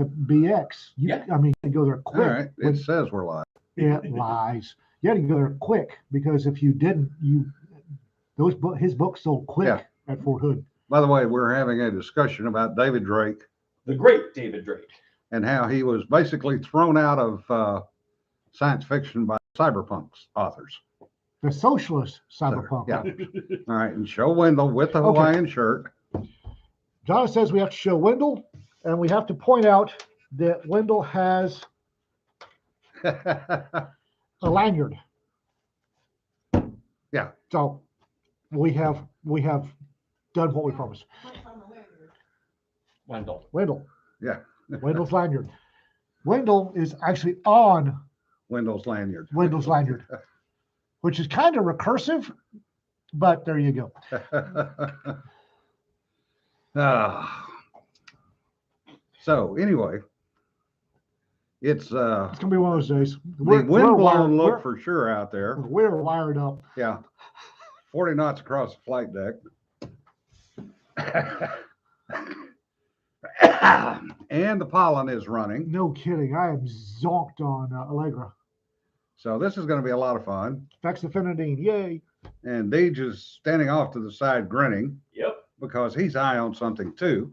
the BX. I mean, you go there quick. All right. It says we're live. It lies. You had to go there quick because if you didn't, his book sold quick at Fort Hood. By the way, we're having a discussion about David Drake, the great David Drake, and how he was basically thrown out of science fiction by cyberpunk authors. The socialist cyberpunk. Yeah. All right, and show Wendell with the Hawaiian shirt. John says we have to show Wendell, and we have to point out that Wendell has a lanyard. Yeah. So we have done what we promised. Wendell. Yeah. Wendell's lanyard. Wendell is actually on Wendell's lanyard. Wendell's lanyard, which is kind of recursive, but there you go. So anyway, it's gonna be one of those days. The windblown look for sure out there. We're wired up. Yeah, 40 knots across the flight deck. And the pollen is running. No kidding. I am zonked on Allegra. So this is going to be a lot of fun. Fexofenadine, yay. And Deej is standing off to the side grinning. Yep. Because he's high on something too.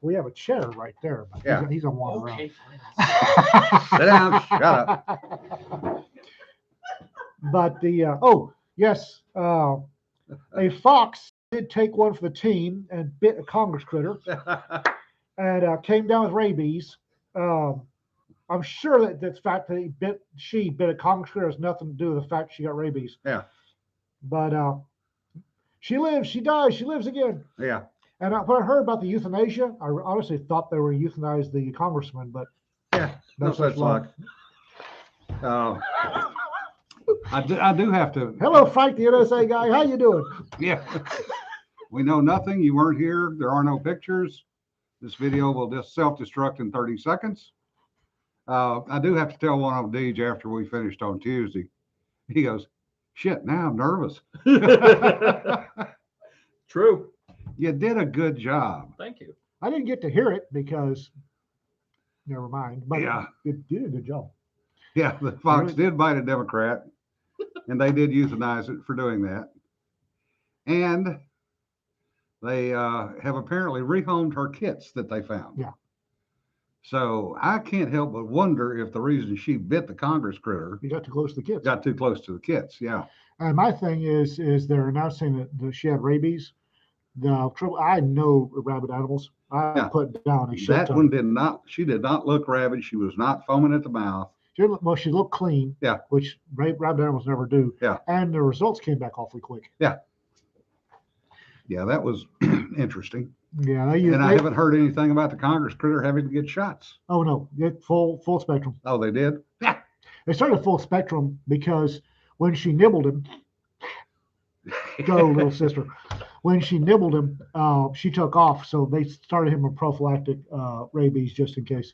We have a chair right there. But he's on one around. Sit down, shut up. But yes, a fox did take one for the team and bit a Congress critter. And came down with rabies. I'm sure that the fact that she bit a Congress critter has nothing to do with the fact she got rabies. Yeah. But she lives, she dies, she lives again. Yeah. And when I heard about the euthanasia, I honestly thought they were euthanize the congressman, but no such luck. I do have to. Hello, Frank, the NSA guy. How you doing? Yeah. We know nothing. You weren't here. There are no pictures. This video will just self-destruct in 30 seconds. I do have to tell one of Deej after we finished on Tuesday. He goes, shit, now I'm nervous. True. You did a good job. Thank you. I didn't get to hear it because, never mind. But yeah, you did a good job. Yeah, the fox did bite a Democrat, and they did euthanize it for doing that. And they have apparently rehomed her kits that they found. Yeah. So I can't help but wonder if the reason she bit the Congress critter, you got too close to the kits. Got too close to the kits. Yeah. And my thing is they're announcing that she had rabies. The trouble, I know rabid animals. I put down a shit That ton. one did not. She did not look rabid. She was not foaming at the mouth. She looked clean. Yeah. Which rabid animals never do. Yeah. And the results came back awfully quick. Yeah. Yeah, that was interesting. Yeah. I haven't heard anything about the Congress critter having to get shots. Oh no, full spectrum. Oh, they did? Yeah. They started full spectrum because when she nibbled him, go little sister. When she nibbled him, she took off. So they started him with prophylactic rabies just in case.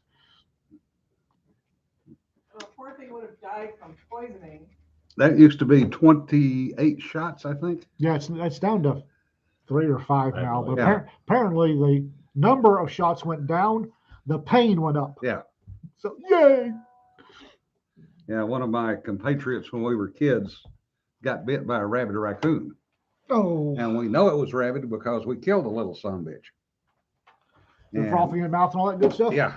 Well, poor thing would have died from poisoning. That used to be 28 shots, I think. Yeah, it's down to 3 or 5 now. But yeah. Apparently the number of shots went down, the pain went up. Yeah. So yay. Yeah, one of my compatriots when we were kids got bit by a rabid raccoon. Oh. And we know it was rabid because we killed a little sumbitch. The frothing in the mouth and all that good stuff. Yeah.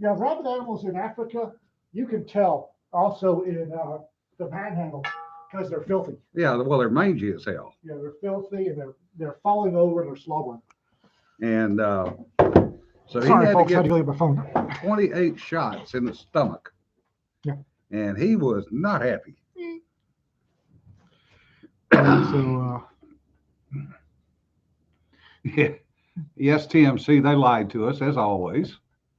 Yeah, rabid animals in Africa, you can tell also in the panhandle because they're filthy. Yeah, well, they're mangy as hell. Yeah, they're filthy and they're falling over and they're slobbering. And so Sorry, he had folks, to I had to get go get my phone. 28 shots in the stomach. Yeah. And he was not happy. So yeah. Yes, TMC, they lied to us as always.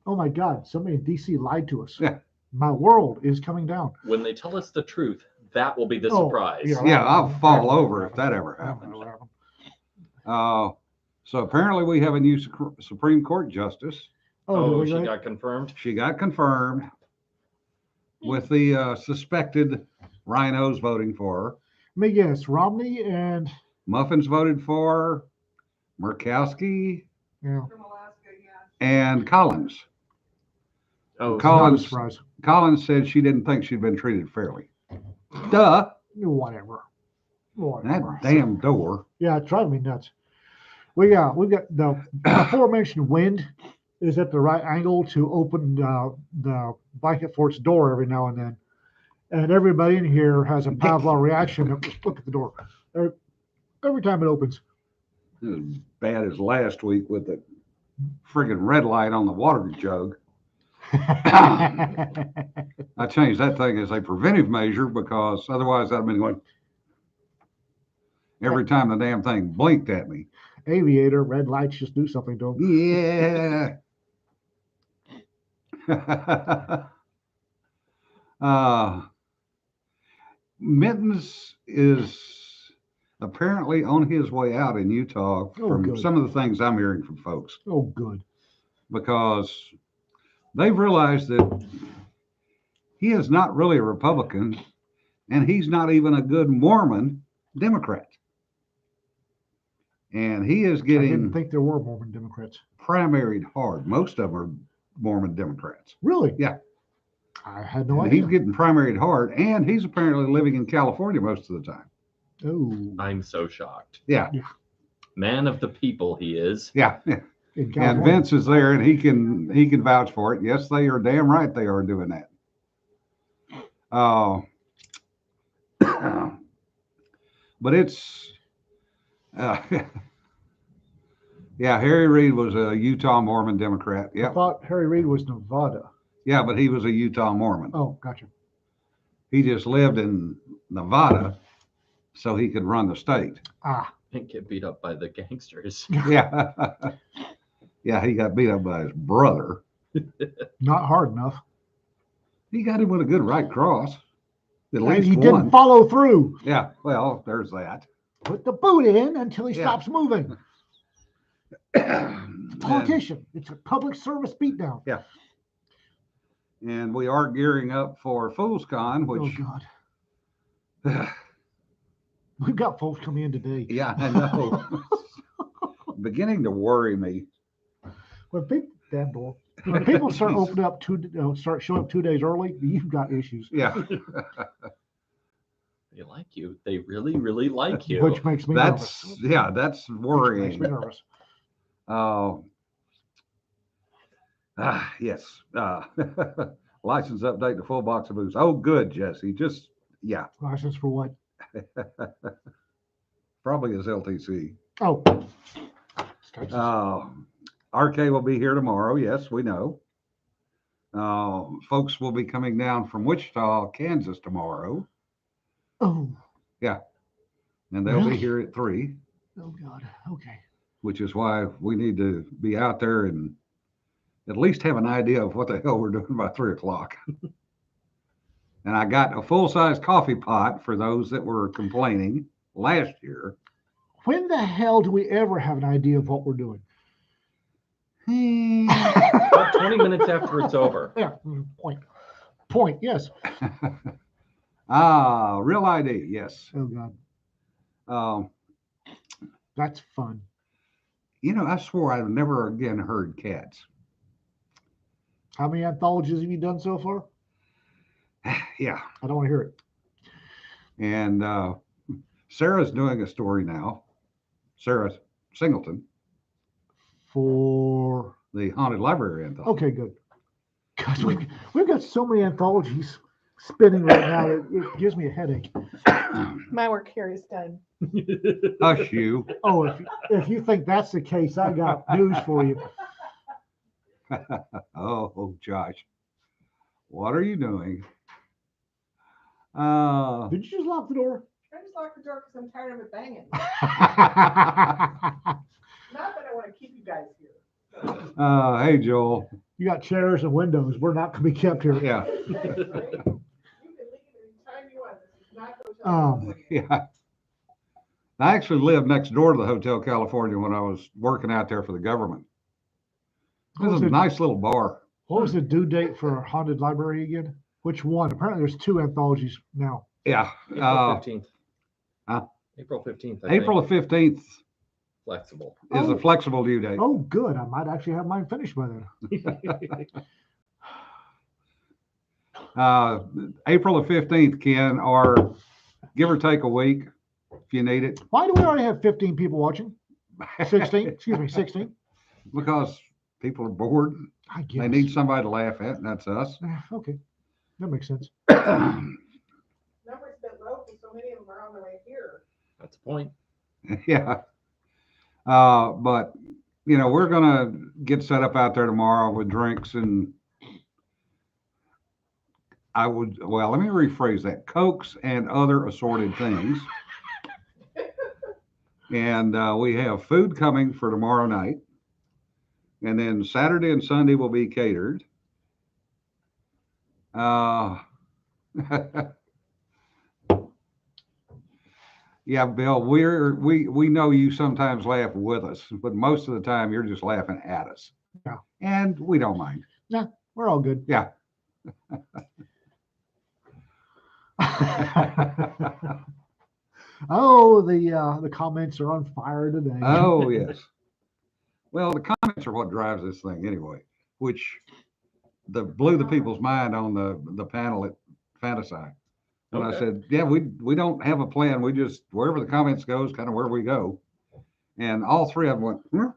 oh my God, somebody in DC lied to us. Yeah. My world is coming down. When they tell us the truth, that will be the Oh, surprise. yeah. I'll fall over if that ever happens. So apparently we have a new Supreme Court justice. Oh, she got confirmed? She got confirmed with the suspected rhinos voting for her. Let me guess, Romney and Muffins voted for her, Murkowski, yeah. From Alaska, yeah. and Collins. Oh, Not a Collins, surprise. Collins said she didn't think she'd been treated fairly. Duh, Whatever. Whatever. that damn door. Yeah, it drives me nuts. We've got the aforementioned wind is at the right angle to open the blanket fort's door every now and then. And everybody in here has a Pavlov reaction of just look at the door. Every time it opens. As bad as last week with the friggin' red light on the water jug. I changed that thing as a preventive measure because otherwise I'd have been going every time the damn thing blinked at me. Aviator, red lights just do something to them. Yeah. Mittens is apparently on his way out in Utah from good. some of the things I'm hearing from folks Oh, good. because they've realized that he is not really a Republican and he's not even a good Mormon Democrat. And he is I didn't getting think there were Mormon Democrats. primaried hard. Most of them are Mormon Democrats. Really? Yeah. I had no And idea. he's getting primaried hard, and he's apparently living in California most of the time. Oh, I'm so shocked. Yeah, Man of the people he is. yeah. in And California. Vince is there, and he can vouch for it. Yes, they are damn right they are doing that. But it's, yeah. Harry Reid was a Utah Mormon Democrat. I Yep. thought Harry Reid was Nevada. Yeah, but he was a Utah Mormon. Oh, gotcha. He just lived in Nevada so he could run the state. Ah, And get beat up by the gangsters. Yeah. Yeah, he got beat up by his brother. not hard enough. He got him with a good right cross. At And least he one. didn't follow through. Yeah, well, there's that. Put the boot in until he Yeah. stops moving. and, Politician. It's a public service beatdown. and we are gearing up for FoolsCon, Oh, which, God. We've got folks coming in today. yeah, I know. Beginning to worry me. When people, damn boy, when people start opening up start showing up 2 days early, you've got issues. Yeah, They like you. They really, really like you. Which makes me that's nervous. that's Which makes worrying. me nervous. Yes. License update to full box of booze. Oh, good, Jesse. Just yeah, License for what? probably his LTC. Oh. It's Texas. RK will be here tomorrow. Yes, we know. Folks will be coming down from Wichita, Kansas tomorrow, Oh. and they'll Really? be here at 3, Oh, God. Okay. which is why we need to be out there and at least have an idea of what the hell we're doing by 3 o'clock. And I got a full-size coffee pot for those that were complaining last year. When the hell do we ever have an idea of what we're doing? About 20 minutes after it's over. Yeah. Point. Yes. Real ID. Yes. Oh, God. Um, That's fun. I swore I've never again heard cats. How many anthologies have you done so far? Yeah. I don't want to hear it. And Sarah's doing a story now. Sarah Singleton, For the Haunted Library anthology. okay, good. Because we've got so many anthologies spinning right now. It gives me a headache. My work here is done. Hush you. Oh, if you think that's the case, I got news for you. Oh, Josh. What are you doing? Did you just lock the door? I just locked the door because I'm tired of it banging. Oh, Not that I want to keep you guys here. Hey, Joel. you got chairs and windows. We're not going to be kept here. Yeah. You can leave anytime you want. This is not Hotel Um, California. Yeah. I actually lived next door to the Hotel California when I was working out there for the government. It What was was a the- nice little bar. What was the due date for Haunted Library again? Which one? Apparently, there's 2 anthologies now. Yeah. April 15th. huh? April 15th. I April think. 15th Flexible. is Oh. a flexible due date. Oh, good. I might actually have mine finished by then. April the 15th, Ken, or give or take a week if you need it, Why do we already have 15 people watching? 16, excuse me, 16. because people are bored. I guess. They need somebody to laugh at, and that's us. Okay, that makes sense. Numbers been low, because so many of them are on their way here. That's the point. Yeah. But we're gonna get set up out there tomorrow with drinks and let me rephrase that, Cokes and other assorted things. And we have food coming for tomorrow night. And then Saturday and Sunday will be catered. Yeah, Bill, we know you sometimes laugh with us, but most of the time you're just laughing at us. Yeah. And we don't mind. We're all good. Yeah. Oh, the comments are on fire today. Oh, yes. Well, the comments are what drives this thing anyway, which blew the people's mind on the panel at Fantasy. And I Okay. said, yeah, we don't have a plan. We just, wherever the comments go is kind of where we go. And all three of them went,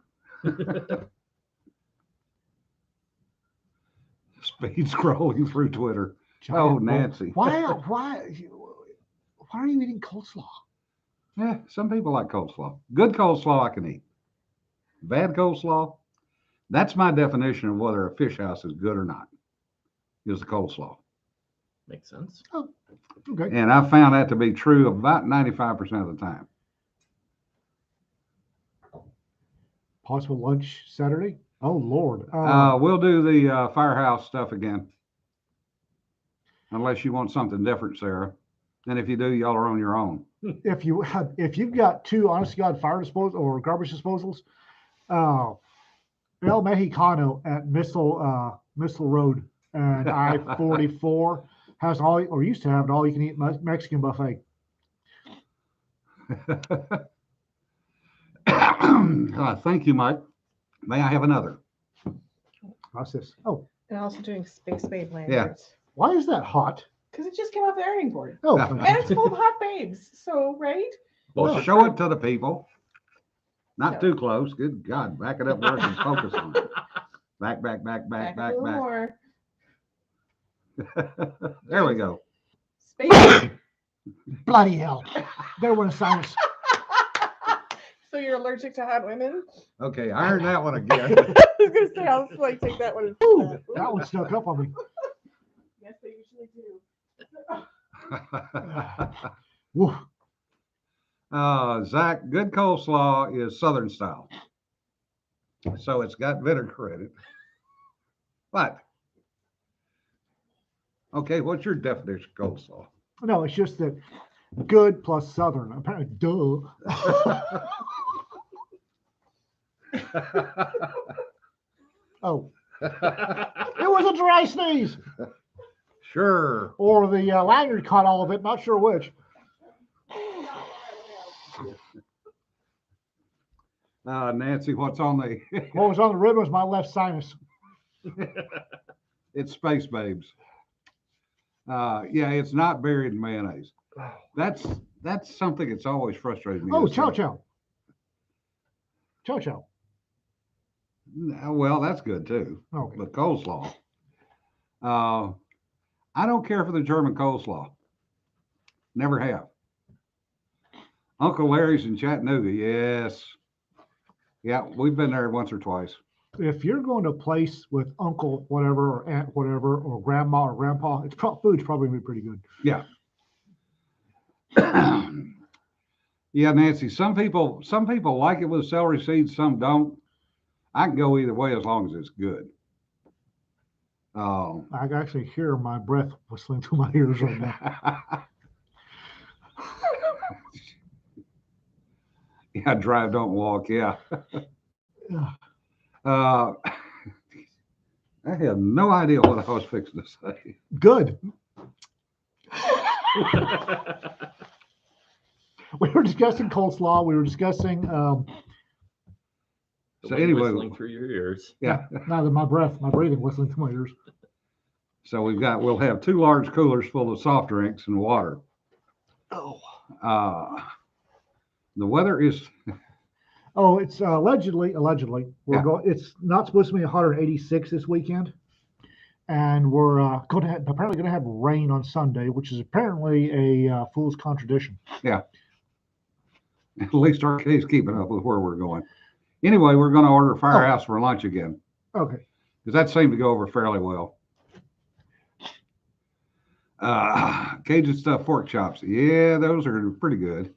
speed scrolling through Twitter. Oh, Nancy. Why are you eating coleslaw? Yeah, some people like coleslaw. Good coleslaw I can eat. Bad coleslaw, that's my definition of whether a fish house is good or not, is the coleslaw. Makes sense. Okay. And I found that to be true about 95% of the time. Possible lunch Saturday? Oh, Lord. We'll do the firehouse stuff again. Unless you want something different, Sarah. And if you do, y'all are on your own. If you've got two honest to God fire disposal or garbage disposals, El Mexicano at Missile Road and I-44 has used to have an all you can eat Mexican buffet. Thank you, Mike. May I have another? What's this? Oh, And also doing Space Babe Yeah. lanyards. why is that hot? Because it just came off the ironing board. Oh, Yeah. And it's full of hot babes. So, right? Well, Well, show it to the people. Not No. too close. Good God, back it up where I can focus on it. Back. a little more. There we go. Space. bloody hell. There went a sinus. So you're allergic to hot women? Okay, I heard that one again. I was gonna say I'll like take that one. Ooh, that one snuck up on me. Yes, they usually do. Woo. Zach, good coleslaw is Southern style. So it's got vinegar in it. What? Okay, what's your definition of coleslaw? No, it's just that good plus Southern. Apparently, duh. Oh, it was a dry sneeze, Sure. or the lanyard caught all of it. Not sure which. Nancy, what's on the? What was on the rib was my left sinus. It's Space Babes. Yeah, it's not buried in mayonnaise. That's something that's always frustrated me. Oh, is chow that- chow. Chow chow. Well, that's good too. Okay. But coleslaw. I don't care for the German coleslaw. Never have. Uncle Larry's in Chattanooga. Yes. Yeah, we've been there once or twice. If you're going to a place with uncle whatever or aunt whatever or grandma or grandpa, food's probably gonna be pretty good. Yeah. Yeah, Nancy, some people like it with celery seeds, some don't. I can go either way as long as it's good. I can actually hear my breath whistling through my ears right now. Yeah, drive, don't walk. Yeah. Yeah. I had no idea what I was fixing to say. Good. We were discussing coleslaw. We were discussing So The wind anyway- whistling through your ears. Yeah. my breath, my breathing whistling through my ears. So we'll have 2 large coolers full of soft drinks and water. Oh. The weather is, Oh, it's allegedly we're Yeah. going. It's not supposed to be 186 this weekend, and we're going to apparently going to have rain on Sunday, which is apparently a fool's contradiction. at least our case keeping up with where we're going. Anyway, we're going to order Firehouse for lunch again, Okay. because that seemed to go over fairly well. Cajun stuffed pork chops. Yeah, those are pretty good.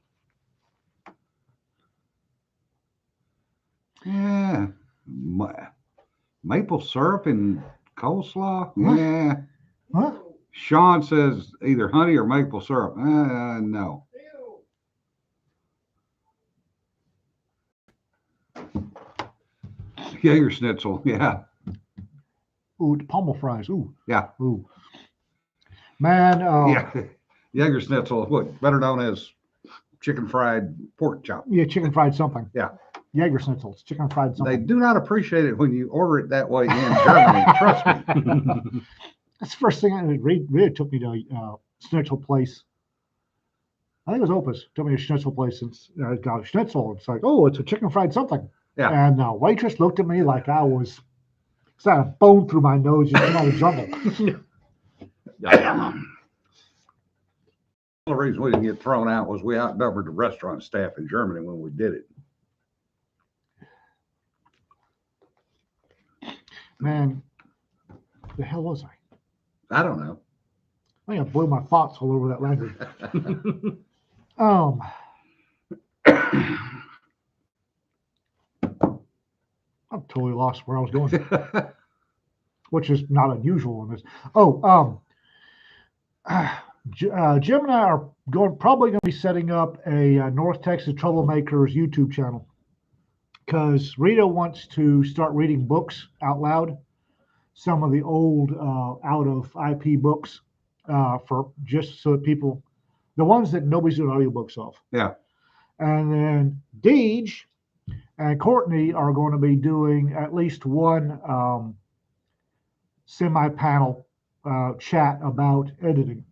Yeah. Maple syrup and coleslaw. What? Yeah. Huh? Sean says either honey or maple syrup. No. Ew. Jaeger schnitzel. Yeah. Ooh, the pommel fries. Ooh. Yeah. Ooh. Man. Yeah. Jaeger schnitzel, what better known as chicken fried pork chop. Yeah, chicken fried something. Yeah. Jaeger schnitzels, chicken fried They something. do not appreciate it when you order it that way in Germany. Trust me. That's the first thing I really took me to schnitzel place. I think it was Opus. Took me to schnitzel place and got a schnitzel. It's like, oh, it's a chicken fried something. Yeah. And the waitress looked at me like I was, it's had a bone through my nose just came out of the jungle. Yeah. The reason we didn't get thrown out was we outnumbered the restaurant staff in Germany when we did it. Man, the hell was I? I don't know. I think I blew my thoughts all over that language. I'm totally lost where I was going, which is not unusual in this. Jim and I are probably going to be setting up a North Texas Troublemakers YouTube channel because Rita wants to start reading books out loud, some of the old out of IP books for just so that people, the ones that nobody's doing audiobooks of. Yeah. And then Deej and Courtney are going to be doing at least one semi-panel chat about editing,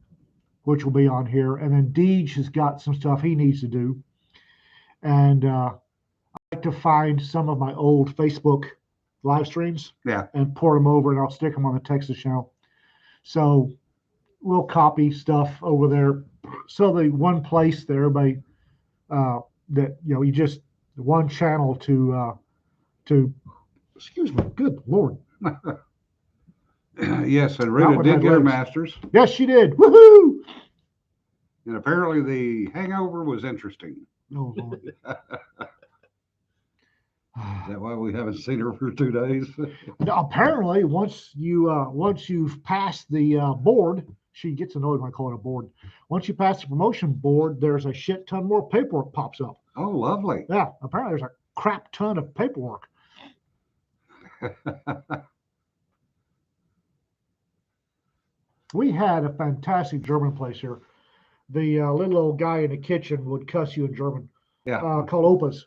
which will be on here. And then Deej has got some stuff he needs to do. And I like to find some of my old Facebook live streams and pour them over, and I'll stick them on the Texas channel. So we'll copy stuff over there. So the one place that everybody that you just one channel to excuse me, good Lord. Yes, and Rita did get her master's. Yes, she did. Woohoo! And apparently the hangover was interesting. Oh, Lord. Is that why we haven't seen her for 2 days? Apparently, once you've passed the board, she gets annoyed when I call it a board. Once you pass the promotion board, there's a shit ton more paperwork pops up. Oh, lovely. Yeah, apparently there's a crap ton of paperwork. We had a fantastic German place here. The little old guy in the kitchen would cuss you in German. Yeah. Called Opus.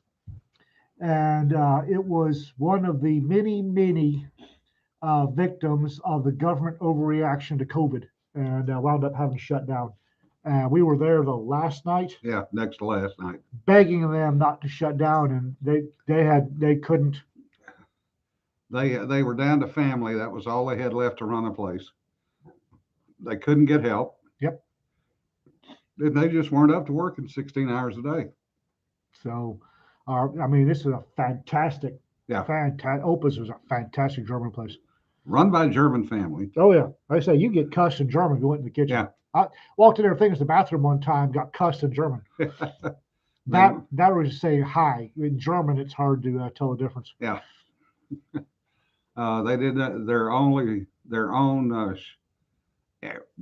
And it was one of the many victims of the government overreaction to COVID, and wound up having to shut down. We were there the last night. Yeah, next to last night. Begging them not to shut down, and they couldn't. They were down to family. That was all they had left to run the place. They couldn't get help. Yep. And they just weren't up to working 16 hours a day. So, I mean, this is a fantastic. Yeah. Opus is a fantastic German place. Run by a German family. Oh yeah, I say you get cussed in German. You went in the kitchen. Yeah. I walked in there, thinking it was the bathroom one time, got cussed in German. That was saying hi. In German, it's hard to tell the difference. Yeah. They did their own,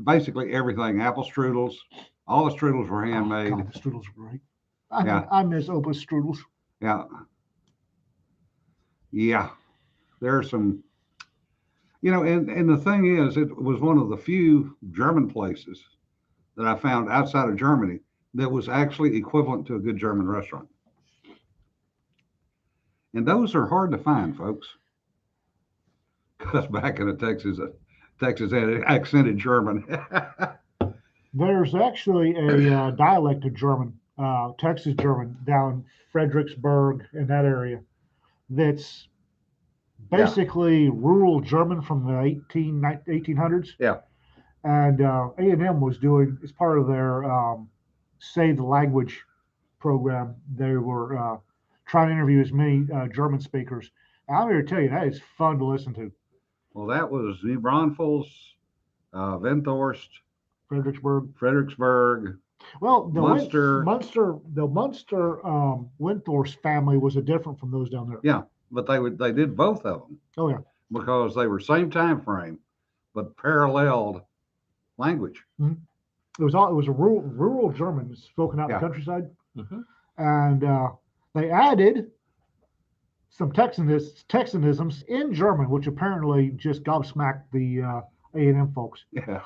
basically everything. Apple strudels. All the strudels were handmade. Oh, God, the strudels are great. Yeah. I miss Opus strudels. Yeah. Yeah. There's some, and the thing is, it was one of the few German places that I found outside of Germany that was actually equivalent to a good German restaurant. And those are hard to find, folks. Because back in the Texas accented German. There's actually a dialect of German, Texas German, down Fredericksburg in that area. That's Yeah. basically rural German from the 1800s. Yeah. And A&M was doing, as part of their Save the Language program, they were trying to interview as many German speakers. And I'm here to tell you, that is fun to listen to. Well, that was New Braunfels, Venthorst, Fredericksburg. Well, the Munster. Munster Windthorst family was a different from those down there. Yeah, but they did both of them Oh yeah. because they were same time frame, but paralleled language. It was a rural German spoken out in Yeah. the countryside, Mhm. and they added some Texanisms in German, which apparently just gobsmacked the A&M folks. Yeah.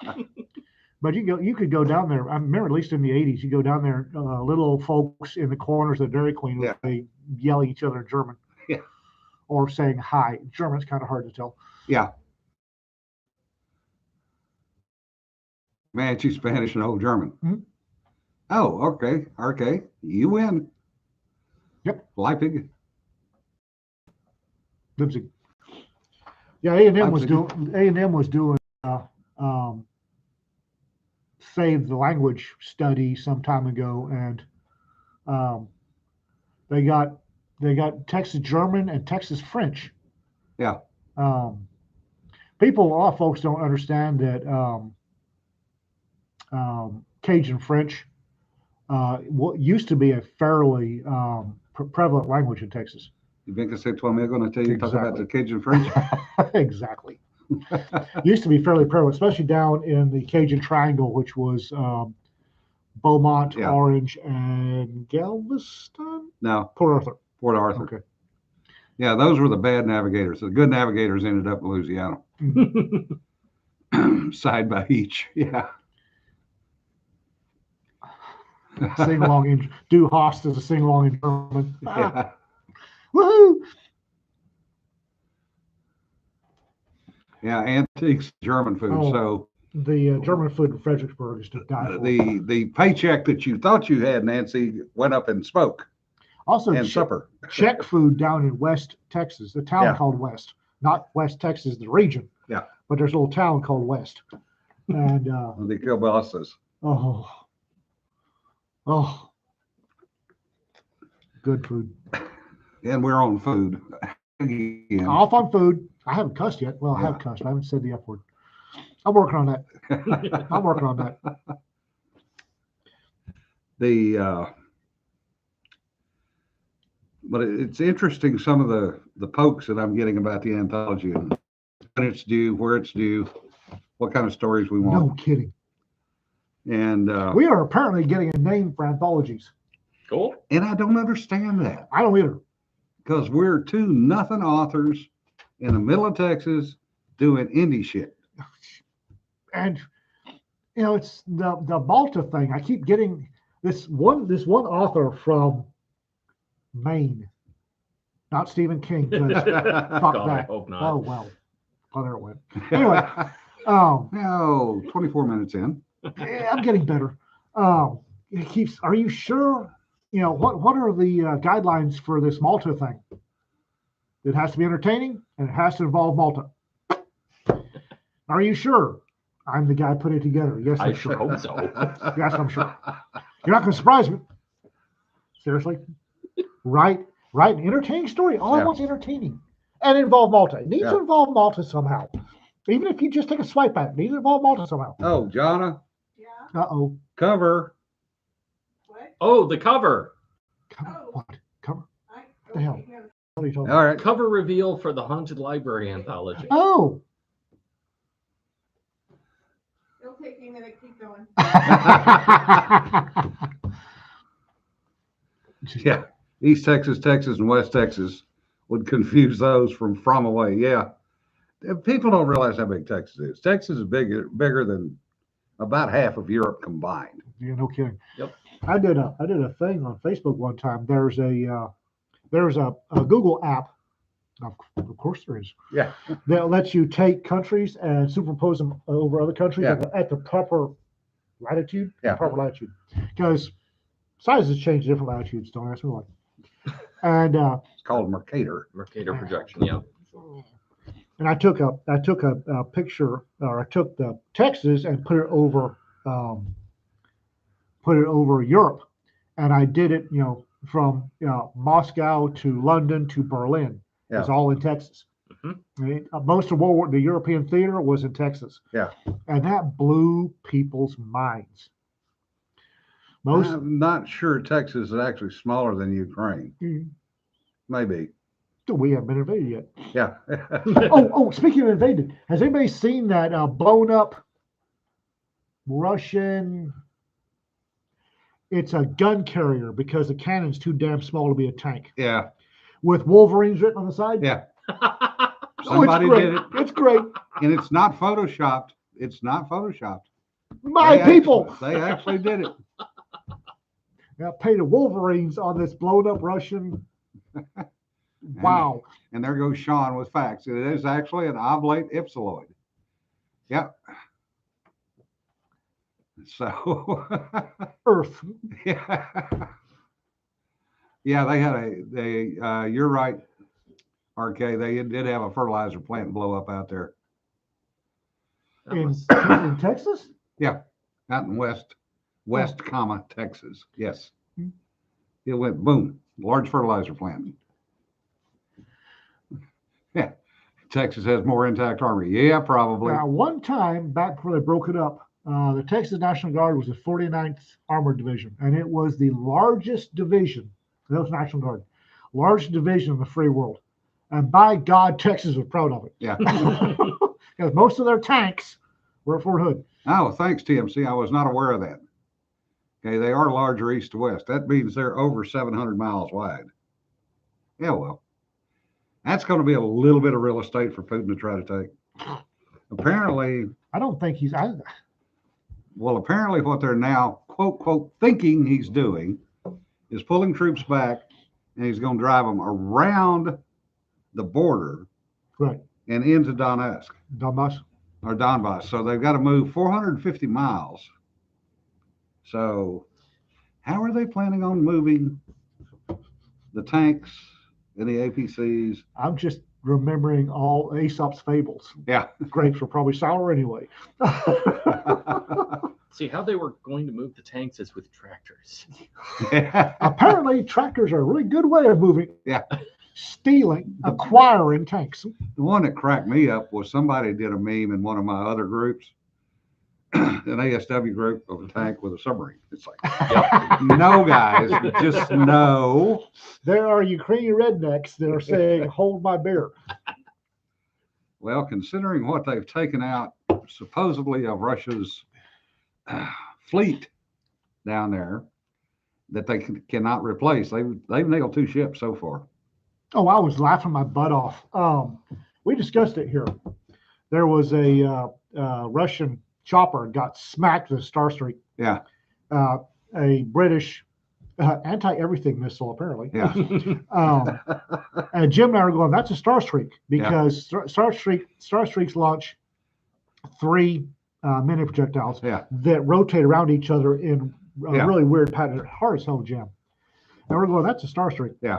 But you could go down there. I remember, at least in the 80s, you go down there, little old folks in the corners of Dairy Queen, Yeah. they yell at each other in German. Yeah. Or saying hi. German's kind of hard to tell. Yeah. Manchu Spanish and Old German. Mhm. Oh, okay. Okay. You win. Yep. Leipzig. Leipzig. Yeah, A&M was Leipzig. doing Save the Language study some time ago, and they got Texas German and Texas French. Yeah. A lot of folks don't understand that Cajun French what used to be a fairly prevalent language in Texas. You think I said to me, I'm going to tell you talk about the Exactly. Cajun French? Exactly. Used to be fairly prevalent, especially down in the Cajun Triangle, which was Beaumont, Yeah. Orange, and Galveston, No, Port Arthur. Port Arthur. Okay. Yeah, those were the bad navigators. The good navigators ended up in Louisiana. Side by each. Yeah. Sing along in Du Hast is a sing along in German. Yeah. Woohoo! Yeah, antiques German food. Oh. So The German food in Fredericksburg is to die for. the paycheck that you thought you had, Nancy, went up in smoke Also, and supper. Czech food down in West Texas, the town Yeah. called West, not West Texas, the region. Yeah. But there's a little town called West. And The kielbasas. oh, good food. And we're on food. Again. Off on food. I haven't cussed yet. Well, I have cussed. I haven't said the F word. I'm working on that. I'm working on that. But it's interesting, some of the pokes that I'm getting about the anthology and when it's due, where it's due, what kind of stories we want. No kidding. And We are apparently getting a name for anthologies. Cool. I don't understand that I don't either. because we're two nothing authors in the middle of Texas doing indie shit. And it's the Malta thing. I keep getting this one author from Maine, not Stephen King. 'Cause fuck God, I that. hope not. Oh well. Oh, there it went. Anyway, No, 24 minutes in. yeah, I'm getting better. It keeps. Are you sure? What are the guidelines for this Malta thing? It has to be entertaining and it has to involve Malta. Are you sure? I'm the guy putting it together. Yes, I I'm sure. hope so. Yes, I'm sure. You're not going to surprise me. Seriously? Write an entertaining story. All I Yeah. want is entertaining. And involve Malta. It needs Yeah. to involve Malta somehow. Even if you just take a swipe at it, it needs to involve Malta somehow. Oh, Jonna, Yeah, Uh-oh. cover. what? Oh, the cover. Cover Oh. what? Cover? The hell? What are you talking All right. Cover reveal for the Haunted Library anthology. Oh. It'll take me a minute, keep going. Yeah. East Texas, Texas, and West Texas would confuse those from away. Yeah. People don't realize how big Texas is. Texas is bigger than about half of Europe combined. Yeah, no kidding. Yep. I did a thing on Facebook one time. There's a Google app Of course there is. Yeah. That lets you take countries and superimpose them over other countries Yeah. at the proper latitude. Yeah. Proper latitude. Because sizes change at different latitudes. Don't ask me why. And It's called Mercator. Mercator projection, yeah. and I took a picture, or I took the Texas and put it over Europe, and I did it, from Moscow to London to Berlin. Yeah. It's all in Texas. Mhm. Most of World War, the European theater was in Texas. Yeah. And that blew people's minds. Most I'm not sure Texas is actually smaller than Ukraine. Maybe. we haven't been invaded yet. Yeah. Oh, speaking of invaded, has anybody seen that blown up Russian? It's a gun carrier because the cannon's too damn small to be a tank. Yeah. With Wolverines written on the side. Yeah. Oh, it's Somebody great. did it. It's great. And it's not photoshopped. It's not photoshopped. My They people. They actually did it. Now painted Wolverines on this blown up Russian. Wow. And there goes Sean with facts. It is actually an oblate ipsiloid. Yep. So, Earth. yeah. Yeah, they had you're right, RK. They did have a fertilizer plant blow up out there. That In, was- in Texas? Out in West, Texas. Yes. Hmm. It went boom. Large fertilizer plant. Yeah. Texas has more intact army. Yeah, probably. Now, one time back before they broke it up, the Texas National Guard was the 49th Armored Division, and it was the largest division. That was National Guard, largest division in the free world. And by God, Texas was proud of it. Yeah. Because most of their tanks were at Fort Hood. Oh, thanks, TMC. I was not aware of that. Okay, they are larger east to west. That means they're over 700 miles wide. Yeah, well, that's going to be a little bit of real estate for Putin to try to take. Apparently, I don't think he's. apparently what they're now, quote, thinking he's doing is pulling troops back, and he's going to drive them around the border Right. and into Donetsk Donbass. or Donbass. So they've got to move 450 miles. So how are they planning on moving the tanks and the APCs? I'm just remembering all Aesop's fables. Yeah. Grapes were probably sour anyway. See, how they were going to move the tanks is with tractors. Apparently, tractors are a really good way of moving. Yeah. Stealing, acquiring tanks. The one that cracked me up was somebody did a meme in one of my other groups, an ASW group of a tank with a submarine. It's like, no, guys, just no. There are Ukrainian rednecks that are saying, hold my beer. Well, considering what they've taken out supposedly of Russia's fleet down there that they cannot replace, they've nailed 2 ships so far. Oh, I was laughing my butt off. We discussed it here. There was a Russian chopper got smacked with a Starstreak. Yeah. A British anti-everything missile, apparently. Yeah. And Jim and I were going, that's a Starstreak, because Starstreaks launch 3 mini projectiles Yeah. that rotate around each other in a Yeah. really weird pattern. Hard as hell, Jim. And we're going, that's a Starstreak. Yeah.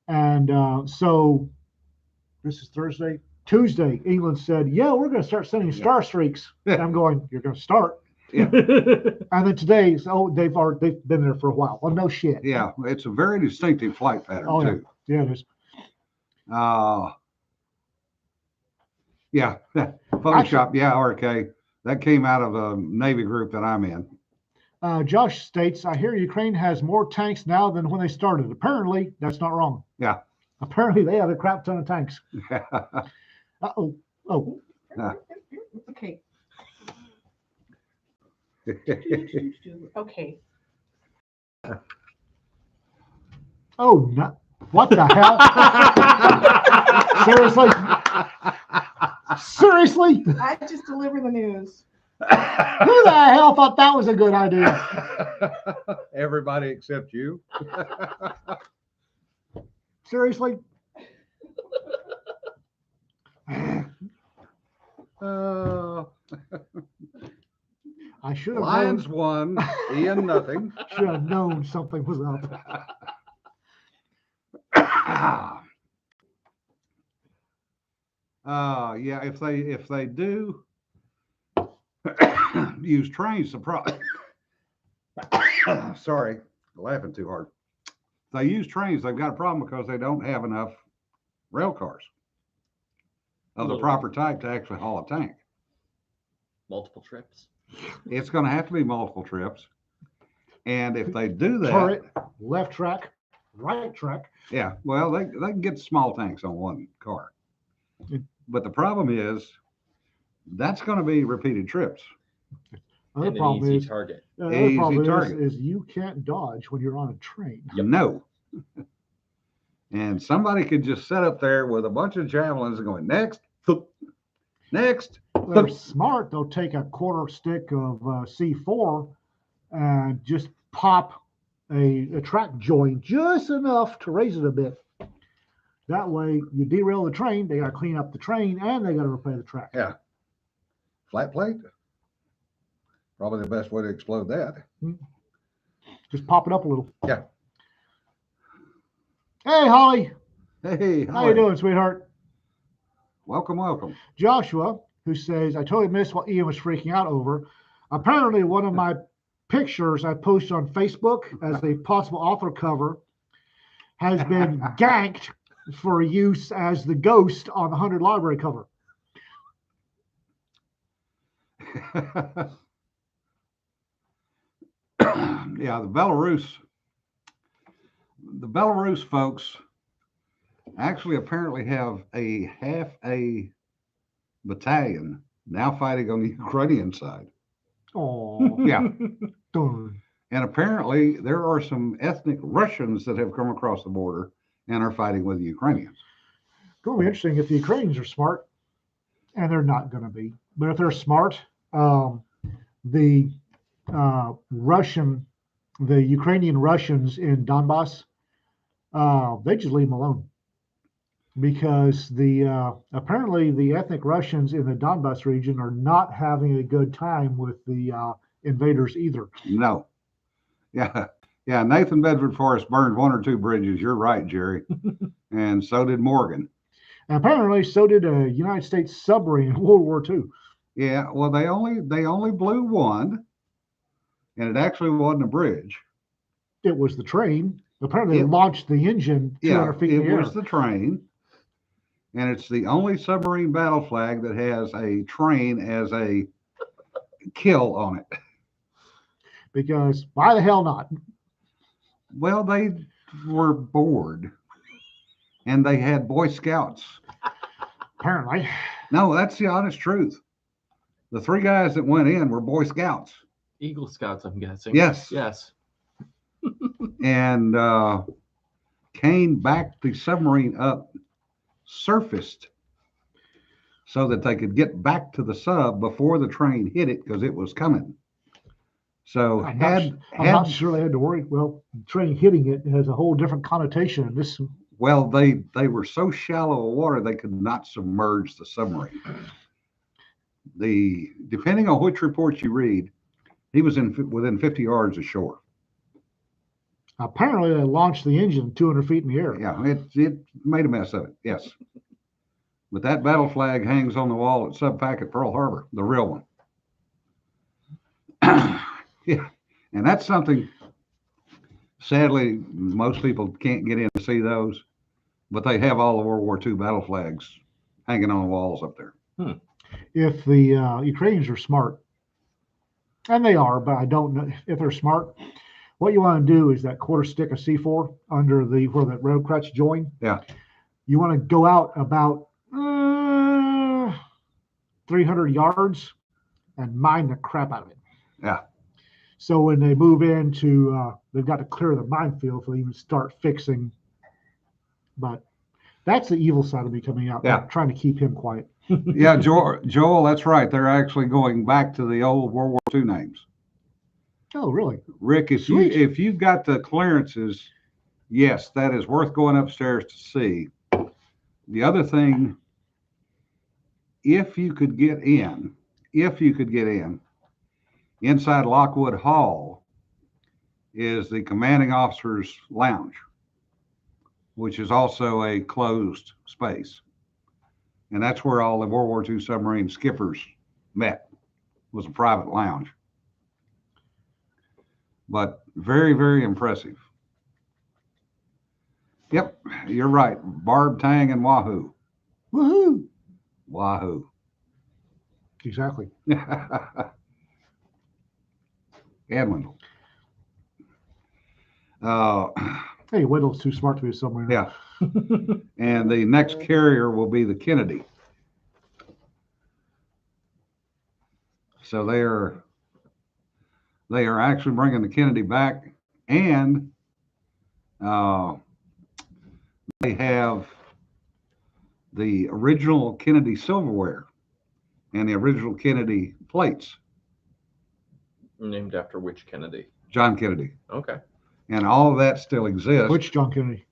And so this is Thursday. Tuesday, England said, yeah, we're going to start sending Starstreaks. Yeah. And I'm going, you're going to start? Yeah. And then today, they've been there for a while. Well, no shit. Yeah. It's a very distinctive flight pattern, Oh, yeah. too. Yeah, it is. Yeah. Photoshop. Yeah. RK. That came out of a Navy group that I'm in. Josh states, I hear Ukraine has more tanks now than when they started. Apparently, that's not wrong. Yeah. Apparently, they have a crap ton of tanks. Uh-oh. Oh, Okay. Okay. oh, no. What the hell? Seriously? Seriously? I just deliver the news. Who the hell thought that was a good idea? Everybody except you. Seriously? I should have Lions known, won, Ian nothing. should have known something was up. Yeah, if they do use trains, the problem. Sorry, laughing too hard. If they use trains, they've got a problem because they don't have enough rail cars of the Well- proper type to actually haul a tank. Multiple trips. It's going to have to be multiple trips, and if they do that, Turret, left track, right track. yeah, well, they can get small tanks on one car. Mm. But the problem is that's going to be repeated trips. Other And an problem easy is, target. another Easy problem target. is you can't dodge when you're on a train. Yep. No. And somebody could just sit up there with a bunch of javelins and going, next, thoop, next. They're smart. They'll take a quarter stick of C4 and just pop a track joint just enough to raise it a bit. That way, you derail the train. They got to clean up the train and they got to repair the track. Yeah. Flat plate. Probably the best way to explode that. Just pop it up a little. Yeah. Hey, Holly. Hey, How you doing, sweetheart? Welcome, welcome. Joshua, who says, I totally missed what Ian was freaking out over. Apparently, one of my pictures I posted on Facebook as a possible author cover has been ganked for use as the ghost on the 100 library cover. Yeah, the Belarus folks actually apparently have a half a battalion now fighting on the Ukrainian side. Oh, Yeah. darn. And apparently there are some ethnic Russians that have come across the border and are fighting with the Ukrainians. It's going to be interesting if the Ukrainians are smart, and they're not going to be. But if they're smart, the Ukrainian Russians in Donbass, they just leave them alone. Because apparently the ethnic Russians in the Donbass region are not having a good time with the invaders either. No. Yeah. Yeah. Nathan Bedford Forrest burned one or two bridges. You're right, Jerry. And so did Morgan. And apparently so did a United States submarine in World War II. Yeah. Well, they only blew one, and it actually wasn't a bridge. It was the train. Apparently they It- launched the engine 200 Yeah, feet in it the air. was the train. And it's the only submarine battle flag that has a train as a kill on it. Because why the hell not? Well, they were bored. And they had Boy Scouts. Apparently. No, that's the honest truth. The three guys that went in were Boy Scouts. Eagle Scouts, I'm guessing. Yes. Yes. And Kane backed the submarine up, surfaced, so that they could get back to the sub before the train hit it because it was coming. So I'm not sure they had to worry. Well, the train hitting it has a whole different connotation. This well, they were so shallow of water they could not submerge the submarine. Depending on which reports you read, he was within 50 yards of shore. apparently they launched the engine 200 feet in the air. Yeah, it made a mess of it. Yes, but that battle flag hangs on the wall at Sub Pack at Pearl Harbor, the real one. Yeah, and that's something. Sadly, most people can't get in to see those, but they have all the World War II battle flags hanging on the walls up there. If the Ukrainians are smart, and they are, but I don't know if they're smart. What you want to do is that quarter stick of C4 under where that road crutch join. Yeah. You want to go out about 300 yards and mine the crap out of it. Yeah. So when they move into, they've got to clear the minefield before they even start fixing. But that's the evil side of me coming out. Yeah. Trying to keep him quiet. Yeah, Joel, that's right. They're actually going back to the old World War II names. Oh, really? Rick, Sweet. if you've got the clearances, yes, that is worth going upstairs to see. The other thing if you could get in, inside Lockwood Hall is the commanding officer's lounge, which is also a closed space. And that's where all the World War II submarine skippers met, was a private lounge. But very, very impressive. Yep, you're right. Barb, Tang, and Wahoo. Woohoo! Wahoo. Exactly. Edwin. Hey, Wendell's too smart to be a submariner. Yeah. And the next carrier will be the Kennedy. So they are actually bringing the Kennedy back, and they have the original Kennedy silverware and the original Kennedy plates. Named after which Kennedy? John Kennedy. Okay. And all of that still exists. Which John Kennedy?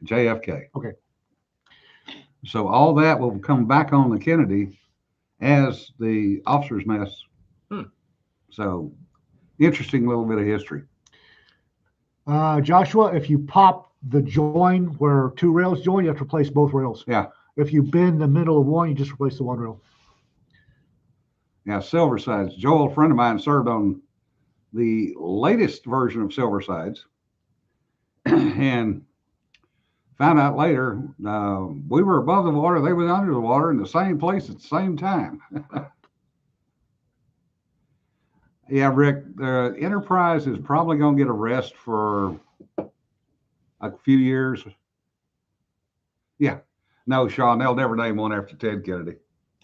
JFK. Okay. So all that will come back on the Kennedy as the officers' mess. So interesting little bit of history. Joshua, if you pop the join where two rails join, you have to replace both rails. Yeah. If you bend the middle of one, you just replace the one rail. Yeah, Silversides. Joel, a friend of mine, served on the latest version of Silversides and found out later we were above the water, they were under the water in the same place at the same time. Yeah, Rick, the Enterprise is probably going to get a rest for a few years. Yeah. No, Sean, they'll never name one after Ted Kennedy.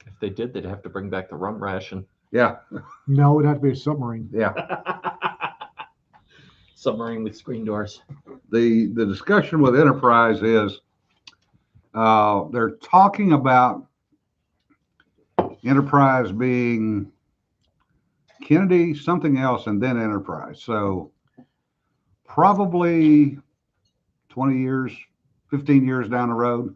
If they did, they'd have to bring back the rum ration. Yeah. No, it'd have to be a submarine. Yeah. Submarine with screen doors. The discussion with Enterprise is they're talking about Enterprise being Kennedy, something else, and then Enterprise. So probably 20 years, 15 years down the road.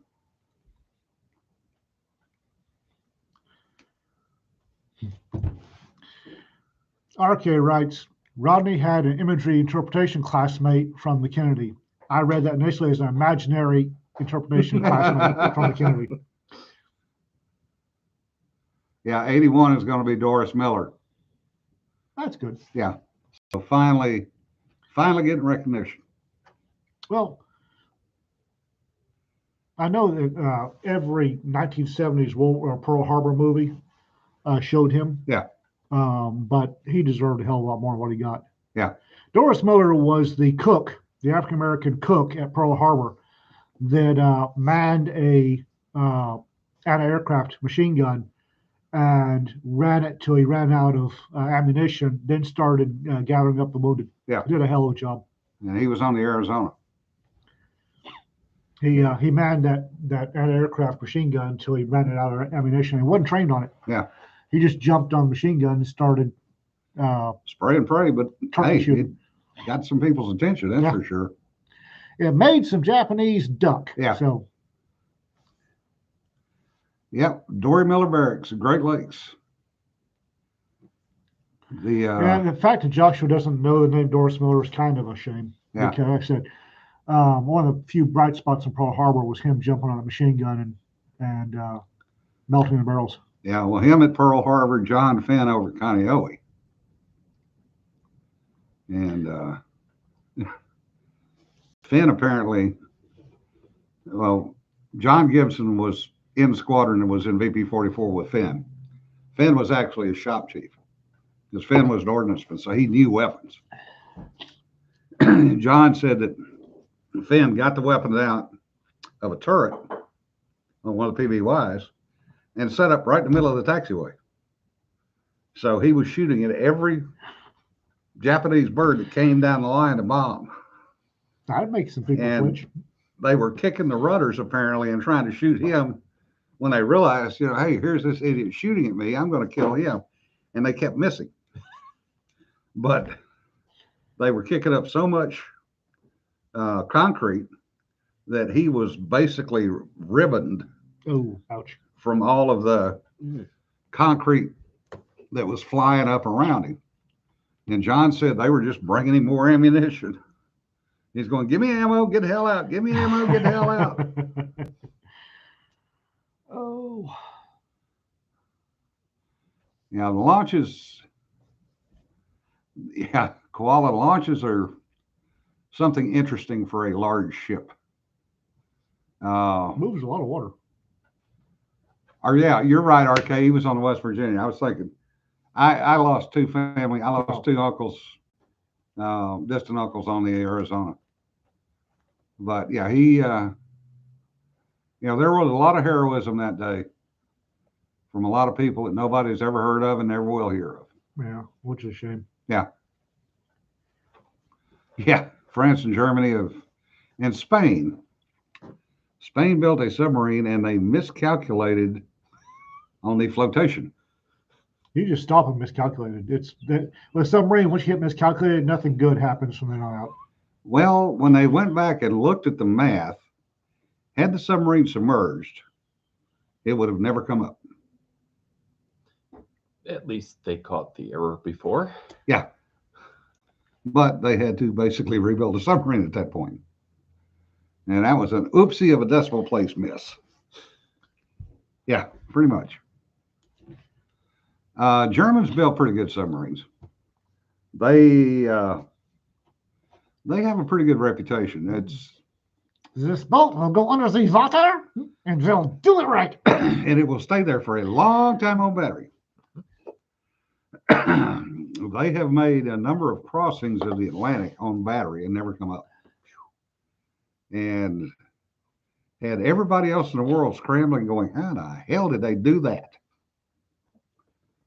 RK writes, Rodney had an imagery interpretation classmate from the Kennedy. I read that initially as an imaginary interpretation classmate from the Kennedy. Yeah, 81 is going to be Doris Miller. That's good. Yeah. So finally getting recognition. Well, I know that every 1970s Pearl Harbor movie showed him. Yeah. But he deserved a hell of a lot more than what he got. Yeah. Doris Miller was the cook, the African-American cook at Pearl Harbor that manned a anti-aircraft machine gun and ran it till he ran out of ammunition, then started gathering up the wounded. Yeah. Did a hell of a job. And he was on the Arizona. He manned that anti-aircraft machine gun until he ran it out of ammunition. He wasn't trained on it. Yeah. He just jumped on the machine gun and started spray and pray, but hey, shoot. it got some people's attention, that's Yeah. for sure. It made some Japanese duck. Yeah. So Yep, Dory Miller Barracks, Great Lakes. and the fact that Joshua doesn't know the name Doris Miller is kind of a shame. Yeah. Because like I said, one of the few bright spots in Pearl Harbor was him jumping on a machine gun and melting the barrels. Yeah, well, him at Pearl Harbor, John Finn over at Kaneohe. And Finn apparently, well, John Gibson was in the squadron and was in VP-44 with Finn. Finn was actually a shop chief because Finn was an ordnanceman, so he knew weapons. John said that Finn got the weapon out of a turret on one of the PBYs and set up right in the middle of the taxiway. So he was shooting at every Japanese bird that came down the line to bomb. That'd make some people And flinch. they were kicking the rudders apparently and trying to shoot him when they realized, hey, here's this idiot shooting at me. I'm going to kill him. And they kept missing. But they were kicking up so much concrete that he was basically ribboned Oh, ouch. from all of the concrete that was flying up around him. And John said they were just bringing him more ammunition. He's going, give me ammo, get the hell out. Give me ammo, get the hell out. Oh, Yeah, the launches, koala launches are something interesting for a large ship. moves a lot of water. Or yeah, you're right, RK. He was on the West Virginia. I was thinking, I lost two family. I lost two uncles, distant uncles on the Arizona. But yeah, he, there was a lot of heroism that day from a lot of people that nobody's ever heard of and never will hear of. Yeah, which is a shame. Yeah, France and Germany and Spain. Spain built a submarine and they miscalculated on the flotation. You just stop and miscalculated. It's that with a submarine, once you get miscalculated, nothing good happens from then on out. Well, when they went back and looked at the math, had the submarine submerged, it would have never come up. At least they caught the error before. Yeah. But they had to basically rebuild a submarine at that point. And that was an oopsie of a decimal place miss. Yeah, pretty much. Germans built pretty good submarines. They have a pretty good reputation. It's This boat will go under the water and they'll do it right. and it will stay there for a long time on battery. They have made a number of crossings of the Atlantic on battery and never come up. And had everybody else in the world scrambling, going, how the hell did they do that?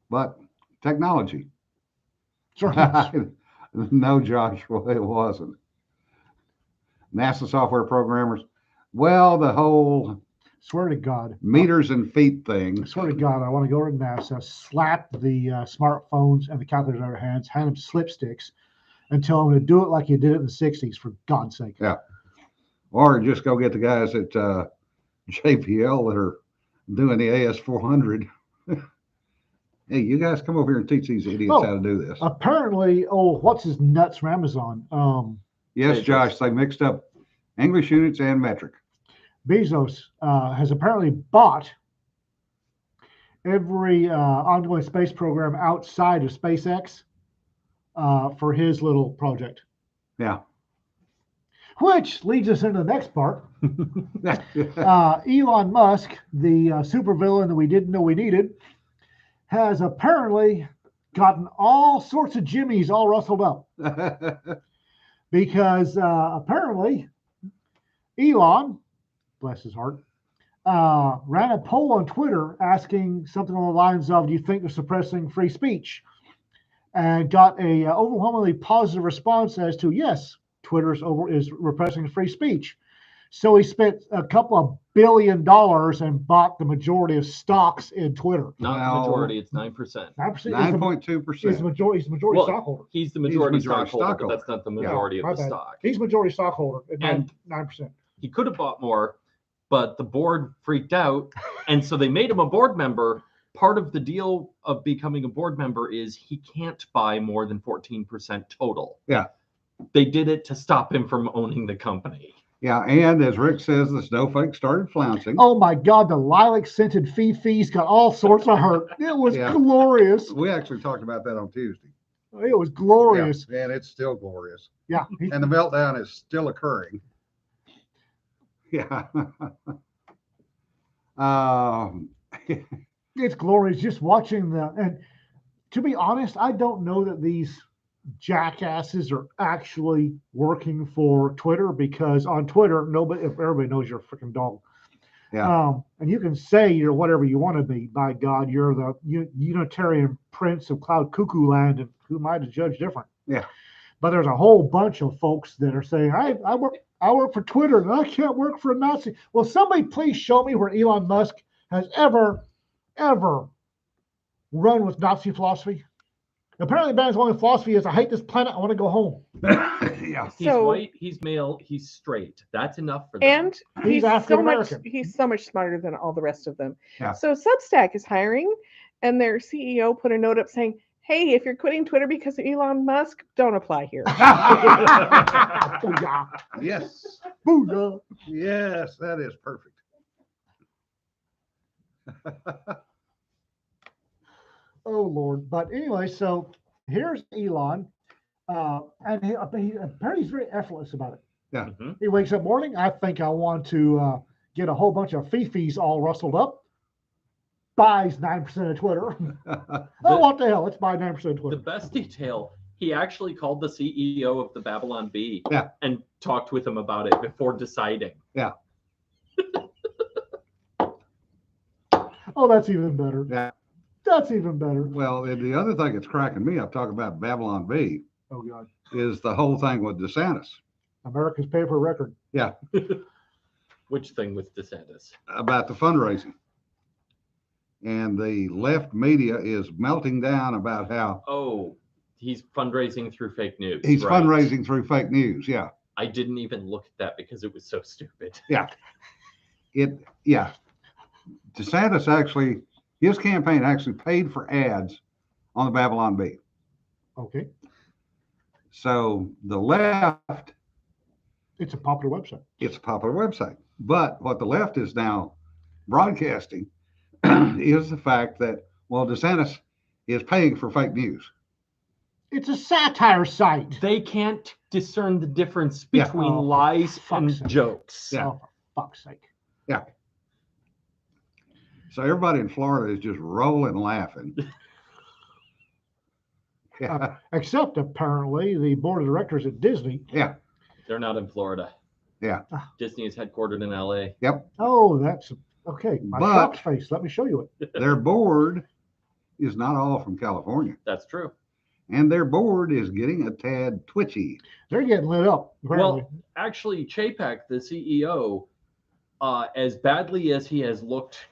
But technology. Sure. No, Joshua, it wasn't. NASA software programmers. Well, the whole Swear to God. meters and feet thing. I swear to God, I want to go to NASA, slap the smartphones and the calculators out of their hands, hand them slipsticks, and tell them to do it like you did it in the 60s, for God's sake. Yeah. Or just go get the guys at JPL that are doing the AS400. Hey, you guys come over here and teach these idiots how to do this. Apparently, what's his nuts from Amazon? Yes, Bezos. Josh, they mixed up English units and metric. Bezos has apparently bought every ongoing space program outside of SpaceX for his little project. Yeah. Which leads us into the next part. Elon Musk, the supervillain that we didn't know we needed, has apparently gotten all sorts of jimmies all rustled up because apparently Elon, bless his heart, ran a poll on Twitter asking something along the lines of, do you think they're suppressing free speech? And got a overwhelmingly positive response as to, yes, Twitter is repressing free speech. So he spent a couple of $1 billion and bought the majority of stocks in Twitter. Not Well, the majority, it's 9%. 9% is the 9.2%. majority. He's the majority Well, stockholder. He's the majority, majority stockholder, stockholder. but that's not the majority my of the bad. stock. He's majority stockholder at And- 9%. He could have bought more, but the board freaked out. And so they made him a board member. Part of the deal of becoming a board member is he can't buy more than 14% total. Yeah. They did it to stop him from owning the company. Yeah, and as Rick says, the snowflake started flouncing. Oh my God, the lilac scented Fifi's got all sorts of hurt. It was Yeah. glorious. We actually talked about that on Tuesday. It was glorious. Yeah, and it's still glorious. Yeah. And the meltdown is still occurring. Yeah. It's glorious just watching and to be honest, I don't know that these jackasses are actually working for Twitter, because on Twitter, everybody knows you're a freaking dog. Yeah. And you can say you're whatever you want to be. By God, you're the Unitarian prince of Cloud Cuckoo Land, and who am I to judge different? Yeah. But there's a whole bunch of folks that are saying, I work for Twitter and I can't work for a Nazi. Well, somebody please show me where Elon Musk has ever run with Nazi philosophy. Apparently, man's only philosophy is, I hate this planet, I want to go home. Yeah. He's So- white, he's male, he's straight. That's enough for them. And He's he's so much African-American. he's so much smarter than all the rest of them. Yeah. So Substack is hiring, and their CEO put a note up saying, "Hey, if you're quitting Twitter because of Elon Musk, don't apply here." Booyah. Yes. Booyah. Yes, that is perfect. Oh Lord. But anyway, so here's Elon, and he apparently he's very effortless about it. Mhm. He wakes up morning. I think I want to get a whole bunch of fifis all rustled up. Buys 9% of Twitter. Oh, what the hell? Let's buy 9% of The Twitter. best detail, he actually called the CEO of the Babylon Bee Yeah. and talked with him about it before deciding. Oh, that's even better. Yeah. That's even better. Well, and the other thing that's cracking me up, talking about Babylon Bee, Oh God. is the whole thing with DeSantis America's paper record. Which thing with DeSantis? about the fundraising. And the left media is melting down about how Oh, he's fundraising through fake news. he's right. fundraising through fake news. Yeah. I didn't even look at that because it was so stupid. Yeah. DeSantis actually, his campaign actually paid for ads on the Babylon Bee. Okay. So the left, It's a popular website. it's a popular website. But what the left is now broadcasting is the fact that, well, DeSantis is paying for fake news. It's a satire site. They can't discern the difference Yeah. between Oh, for lies and fuck's sake. jokes. Yeah. Oh, for fuck's sake. So everybody in Florida is just rolling laughing. Yeah. Except apparently the board of directors at Disney. They're not in Florida. Yeah. Disney is headquartered in LA. Oh, that's okay. My But- shocked face. Let me show you it. Their board is not all from California. That's true. And their board is getting a tad twitchy. They're getting lit up. Apparently. Well, actually, Chapek, the CEO, as badly as he has looked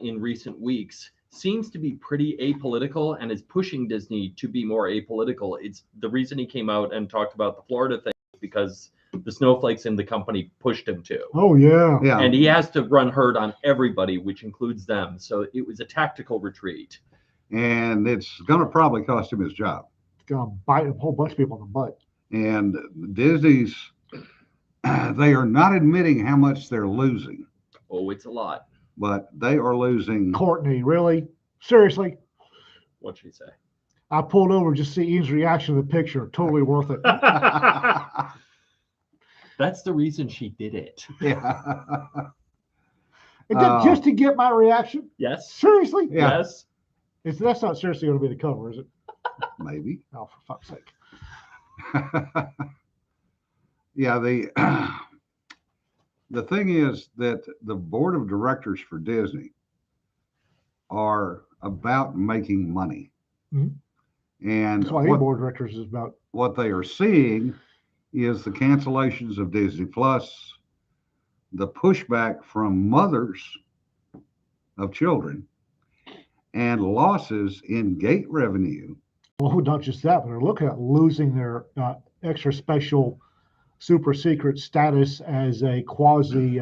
in recent weeks, seems to be pretty apolitical and is pushing Disney to be more apolitical. It's the reason he came out and talked about the Florida thing because the snowflakes in the company pushed him to. Oh yeah. Yeah. And he has to run herd on everybody, which includes them. So it was a tactical retreat. And it's going to probably cost him his job. It's gonna bite a whole bunch of people in the butt. And Disney's, they are not admitting how much they're losing, Oh, it's a lot. but they are losing. Courtney, really? Seriously? What'd she say? I pulled over just to see Ian's reaction to the picture. Totally worth it. That's the reason she did it. Yeah. And then just to get my reaction? Yes. Seriously? Yeah. Yes. That's not seriously going to be the cover, is it? Maybe. Oh, for fuck's sake. Yeah, the thing is that the board of directors for Disney are about making money. Mhm. And That's why any board of directors is about. what they are seeing is the cancellations of Disney Plus, the pushback from mothers of children, and losses in gate revenue. Well, not just that, but they're looking at losing their extra special super secret status as a quasi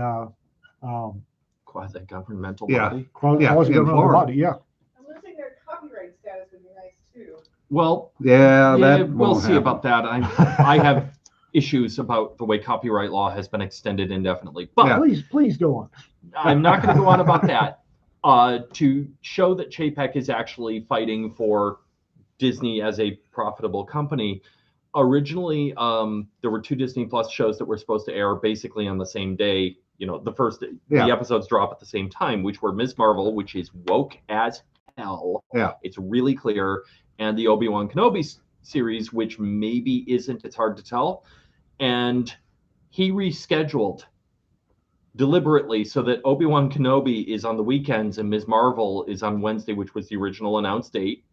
Quasi-governmental Yeah. body. Yeah, quasi in governmental Florida. body. Yeah. And losing their copyright status would be nice too. Well, Yeah, yeah, that we'll won't see happen. about that. I have issues about the way copyright law has been extended indefinitely, but Yeah. Please go on. I'm not going to go on about that. To show that Chapek is actually fighting for Disney as a profitable company. Originally, there were 2 Disney Plus shows that were supposed to air basically on the same day. You know, the episodes drop at the same time, which were Ms. Marvel, which is woke as hell. Yeah. It's really clear, and the Obi-Wan Kenobi series, which maybe isn't. It's hard to tell. And he rescheduled deliberately so that Obi-Wan Kenobi is on the weekends and Ms. Marvel is on Wednesday, which was the original announced date.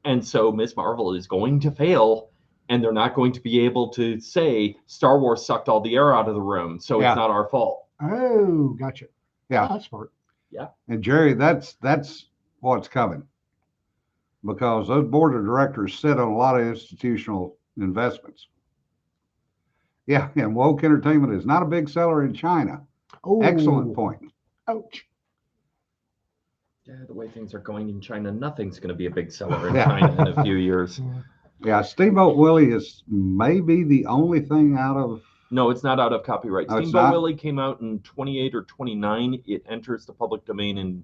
And so Ms. Marvel is going to fail, and they're not going to be able to say Star Wars sucked all the air out of the room, so Yeah. it's not our fault. Oh, gotcha. Yeah. That's smart. And Jerry, that's what's coming, because those board of directors sit on a lot of institutional investments. Yeah, and woke entertainment is not a big seller in China. Oh, Excellent point. Ouch. Yeah, the way things are going in China, nothing's going to be a big seller in Yeah. China in a few years. Yeah, Steamboat Willie is maybe the only thing out of. No, it's not out of copyright. Oh, it's Steamboat not? Willie came out in 28 or 29. It enters the public domain in,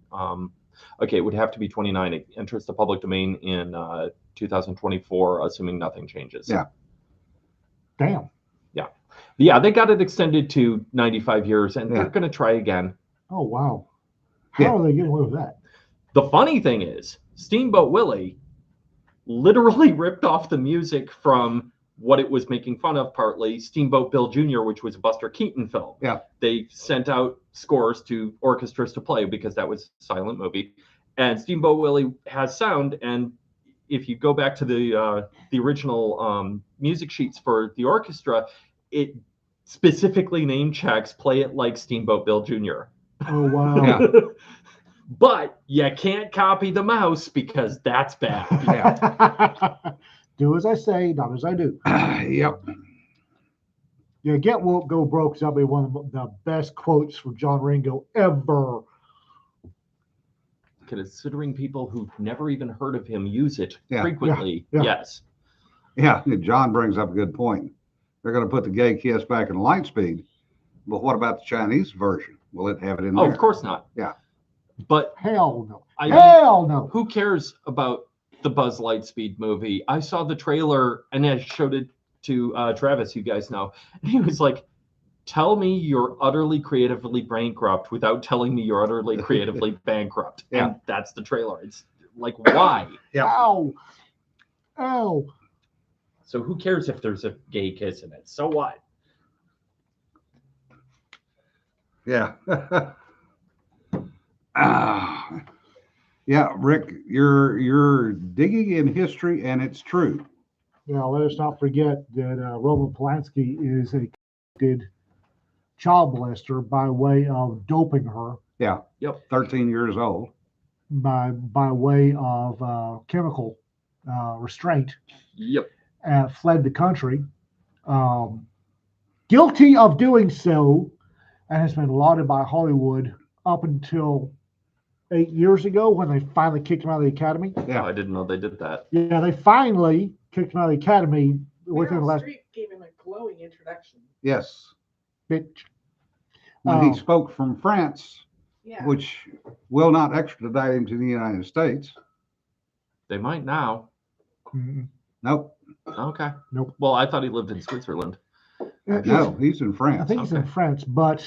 okay, it would have to be 29. It enters the public domain in 2024, assuming nothing changes. Yeah. Damn. Yeah, they got it extended to 95 years, and Yeah. they're going to try again. Oh, wow. How Yeah. are they getting away with that? The funny thing is, Steamboat Willie literally ripped off the music from what it was making fun of, partly Steamboat Bill Jr., which was a Buster Keaton film. Yeah. They sent out scores to orchestras to play because that was a silent movie. And Steamboat Willie has sound, and if you go back to the original music sheets for the orchestra, it specifically name checks "Play It Like Steamboat Bill Jr." Oh, wow. Yeah. But you can't copy the mouse because that's bad. Do as I say, not as I do. Yep. Yeah, Get Woke, Go Broke is probably one of the best quotes from John Ringo ever. Considering people who've never even heard of him use it Yeah. frequently, Yeah. yes. Yeah, John brings up a good point. They're going to put the gay kiss back in Lightspeed, but what about the Chinese version? Will it have it in Oh, there? of course not. Yeah. But Hell no. I mean, Hell no. who cares about the Buzz Lightspeed movie? I saw the trailer and I showed it to Travis, you guys know. And he was like, tell me you're utterly creatively bankrupt without telling me you're utterly creatively bankrupt. Yeah. And that's the trailer. It's like, why? Yeah. Ow. Ow. So who cares if there's a gay kiss in it? So what? Yeah. Yeah, Rick, you're digging in history, and it's true. Yeah, let us not forget that Roman Polanski is a convicted child molester by way of doping her, Yeah. Yep. 13 years old. by way of chemical restraint, Yep. fled the country, guilty of doing so, and has been lauded by Hollywood up until 8 years ago when they finally kicked him out of the academy. Yeah. I didn't know they did that. Yeah, they finally kicked him out of the academy within the Meryl last Streep gave him a glowing introduction. Yes. bitch. When Oh. he spoke from France, Yeah. which will not extradite him to the United States. They might now. Mm-mm. Nope. Okay. Nope. Well, I thought he lived in Switzerland. No, he's in I France. think he's in Okay. France, but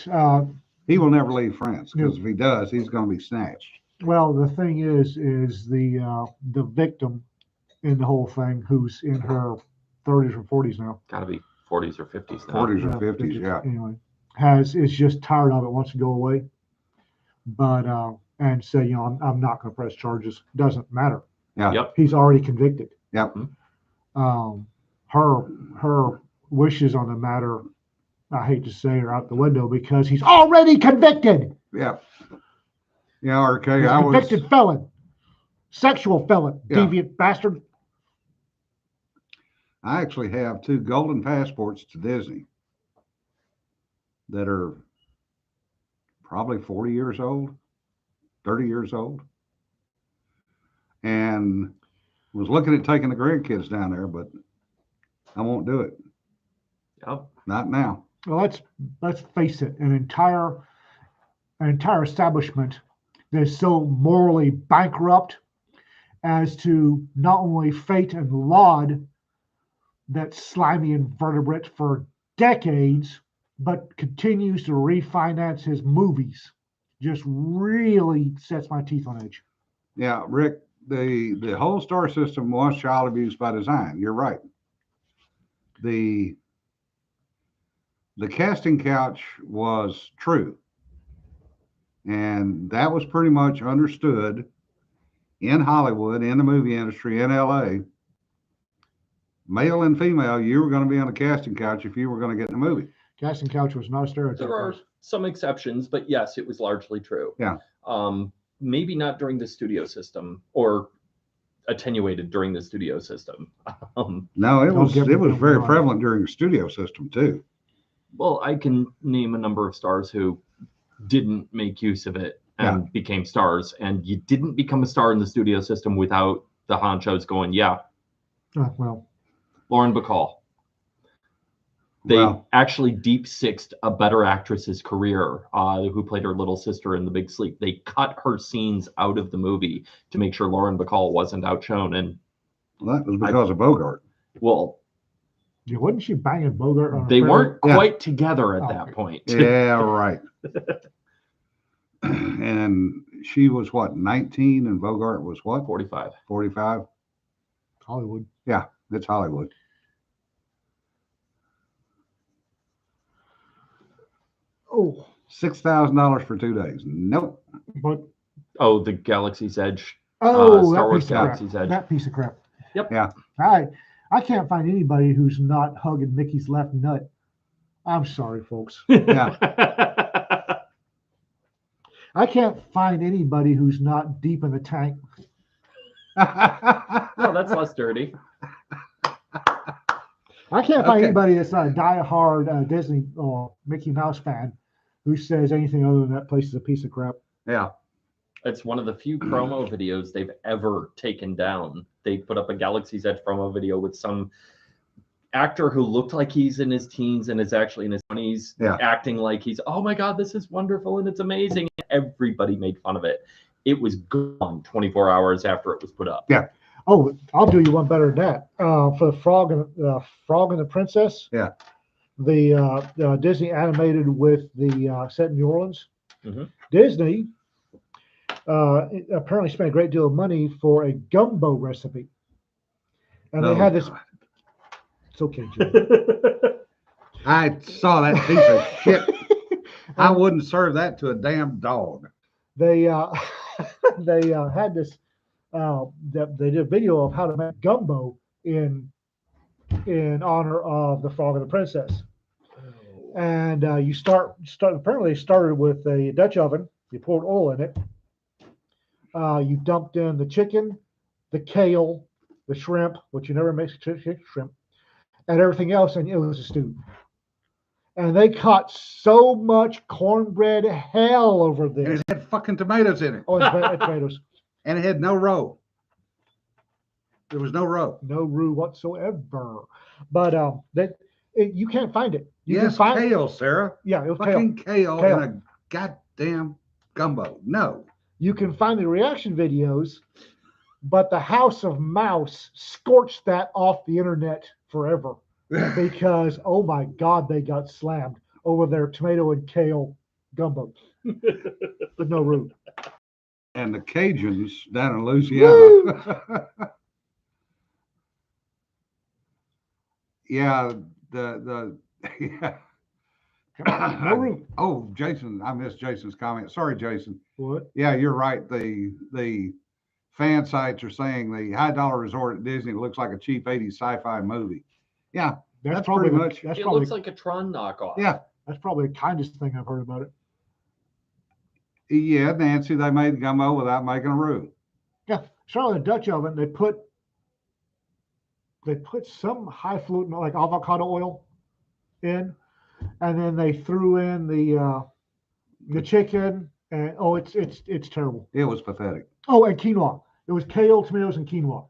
He will never leave France because if he does, he's going to be snatched. well, the thing is the victim in the whole thing, who's in her 30s or 40s now. Gotta be 40s or 50s now. 40s or 50s, yeah. Anyway, is just tired of it, wants to go away, but and say, you know, I'm not going to press charges. Doesn't matter. Yeah. Yep. He's already convicted. Yep. Her wishes on the matter, I hate to say, are out the window because he's already convicted. Yeah. Yeah, RK, He's a I was. convicted felon, sexual felon, Yeah. deviant bastard. I actually have 2 golden passports to Disney that are probably 40 years old, 30 years old. And was looking at taking the grandkids down there, but I won't do it. Yep. Not now. Well, let's face it, an entire establishment that is so morally bankrupt as to not only fate and laud that slimy invertebrate for decades, but continues to refinance his movies, just really sets my teeth on edge. Yeah, Rick, the whole star system was child abuse by design. You're right. The casting couch was true. And that was pretty much understood in Hollywood, in the movie industry, in LA. Male and female, you were going to be on the casting couch if you were going to get in the movie. Casting couch was not a stereotype. There are guys. some exceptions, but yes, it was largely true. Yeah. Maybe not during the studio system or attenuated during the studio system. No, it Don't was get me very wrong. prevalent during the studio system too. Well, I can name a number of stars who didn't make use of it and became stars. And you didn't become a star in the studio system without the honchos going, yeah, Well, Lauren Bacall. They Well, actually deep sixed a better actress's career, who played her little sister in The Big Sleep. They cut her scenes out of the movie to make sure Lauren Bacall wasn't outshone. And that was because of Bogart. well, yeah, wasn't she banging Bogart on her they ferry? weren't Yeah. quite together at Oh, that okay. point. Yeah, right. And she was what, 19, and Bogart was what, 45. 45? Hollywood. It's Hollywood. Oh, $6,000 for 2 days. Nope. but Oh, the Galaxy's Edge. oh, Star that Wars piece of crap. Galaxy's Edge. That piece of crap. Yep. Yeah. I can't find anybody who's not hugging Mickey's left nut. I'm sorry, folks. Yeah. I can't find anybody who's not deep in the tank. No, that's less dirty. I can't find Okay. anybody that's not a die-hard Disney or Mickey Mouse fan who says anything other than that place is a piece of crap. Yeah. It's one of the few promo videos they've ever taken down. They put up a Galaxy's Edge promo video with some actor who looked like he's in his teens and is actually in his 20s, Yeah. acting like he's, oh my God, this is wonderful and it's amazing. Everybody made fun of it. It was gone 24 hours after it was put up. Yeah. Oh, I'll do you one better than that. For the Frog and the Princess. Yeah. The Disney animated with the set in New Orleans. Mhm. Disney apparently spent a great deal of money for a gumbo recipe, and they Oh, had this. God. It's okay, Jim. I saw that piece of shit. I wouldn't serve that to a damn dog. They they had this. They did a video of how to make gumbo in honor of the Frog and the Princess. And you start apparently started with a Dutch oven. You poured oil in it. You dumped in the chicken, the kale, the shrimp, which you never mix shrimp, and everything else, and it was a stew. And they caught so much cornbread hell over And this. it had fucking tomatoes in it. Oh, it's tomatoes. And it had no roe. There was no roe. No roux whatsoever. But you can't find it. You Yes, can find kale, Sarah. Yeah, it was kale. Fucking kale Kale. in a goddamn gumbo. No. You can find the reaction videos, but the House of Mouse scorched that off the internet forever because oh my God, they got slammed over their tomato and kale gumbo with no roux. And the Cajuns down in Louisiana. Yeah, yeah. No roux. Oh, Jason, I missed Jason's comment. Sorry, Jason. What? Yeah, you're right. The fan sites are saying the high dollar resort at Disney looks like a cheap 80s sci-fi movie. Yeah, That's probably pretty much- That's It probably looks like a Tron knockoff. yeah, that's probably the kindest thing I've heard about it. yeah, Nancy. They made gumbo without making a roux. Yeah, started in the Dutch oven. They put some highfalutin like avocado oil in, and then they threw in the chicken, and oh, it's terrible. It was pathetic. Oh, and quinoa. It was kale, tomatoes, and quinoa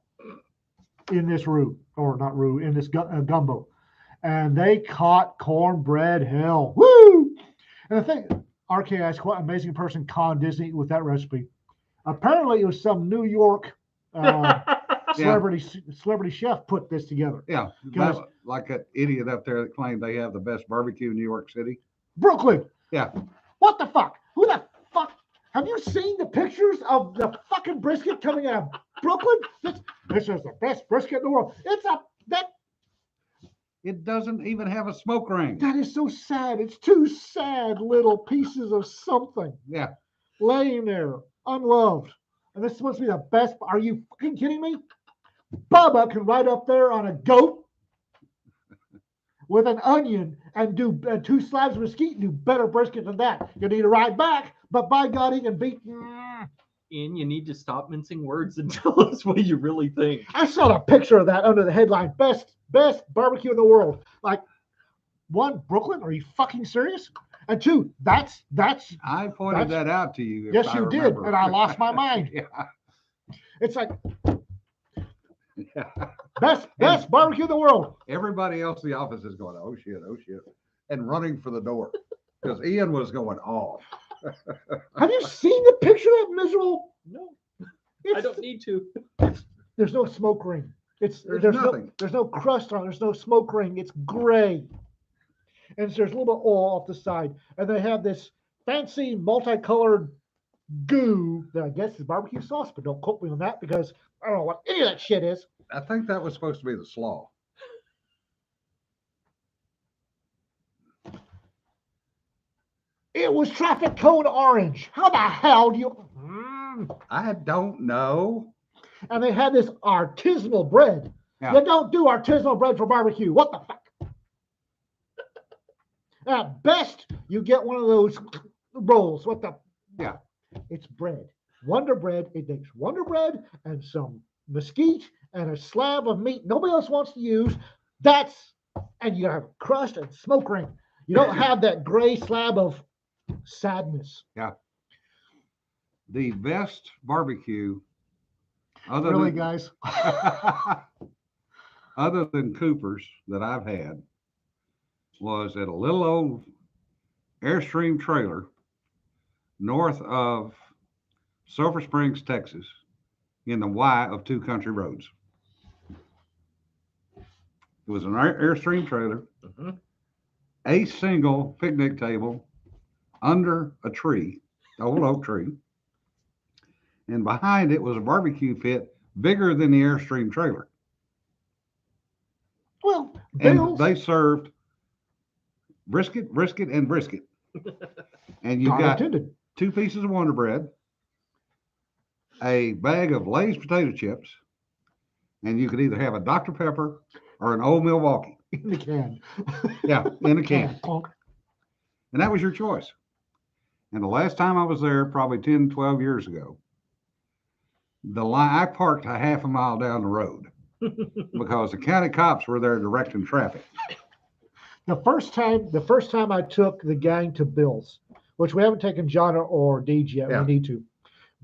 in this roux, or not roux, in this gumbo, and they caught cornbread hell. Woo! And I think RK asked what amazing person conned Disney with that recipe. Apparently, it was some New York celebrity chef put this together. Yeah, Guys- like that idiot up there that claimed they have the best barbecue in New York City. Brooklyn. Yeah. What the fuck? Who the fuck? Have you seen the pictures of the fucking brisket coming out of Brooklyn? This is the best brisket in the world. It doesn't even have a smoke ring. That is so sad. It's two sad little pieces of something Yeah, laying there, unloved. And this is supposed to be the best. Are you fucking kidding me? Bubba can ride up there on a goat with an onion and do 2 slabs of mesquite and do better brisket than that. You need to ride back, but by God, he can beat. Ian, you need to stop mincing words and tell us what you really think. I saw a picture of that under the headline "Best Barbecue in the World." Like One, Brooklyn, are you fucking serious? And two, that's I pointed That's- that out to you. if yes, I you did, remember. and I lost my mind. Yeah. It's like Yeah. best barbecue in the world. Everybody else in the office is going, oh shit, and running for the door because Ian was going off. Have you seen the picture of that miserable? No, I It's- don't need to. There's no smoke ring. There's nothing. There's no crust on it. There's no smoke ring. It's gray. And there's a little bit of oil off the side. And they have this fancy multicolored goo that I guess is barbecue sauce, but don't quote me on that because I don't know what any of that shit is. I think that was supposed to be the slaw. It was traffic cone orange. How the hell do you? I don't know. And they had this artisanal bread. Yeah. You don't do artisanal bread for barbecue. What the fuck? At best, you get one of those rolls. What the? Yeah. It's bread. Wonder bread. It takes Wonder bread and some mesquite and a slab of meat nobody else wants to use. And you have crust and smoke ring. You don't have that gray slab of sadness. The best barbecue, other Really, than guys? other than Cooper's that I've had, was at a little old Airstream trailer north of Sulphur Springs, Texas, in the Y of Two Country Roads. It was an Airstream trailer, Mhm. a single picnic table under a tree, the old oak tree. And behind it was a barbecue pit bigger than the Airstream trailer. Well, And Bill's. they served brisket. And you've Not got intended. 2 pieces of Wonder Bread, a bag of Lay's potato chips, and you could either have a Dr. Pepper or an Old Milwaukee. In the can. Yeah, in a can. Clunk. And that was your choice. And the last time I was there, probably 10, 12 years ago, I parked a half a mile down the road because the county cops were there directing traffic. The first time I took the gang to Bill's, which we haven't taken John or Deej yet, Yeah. we need to.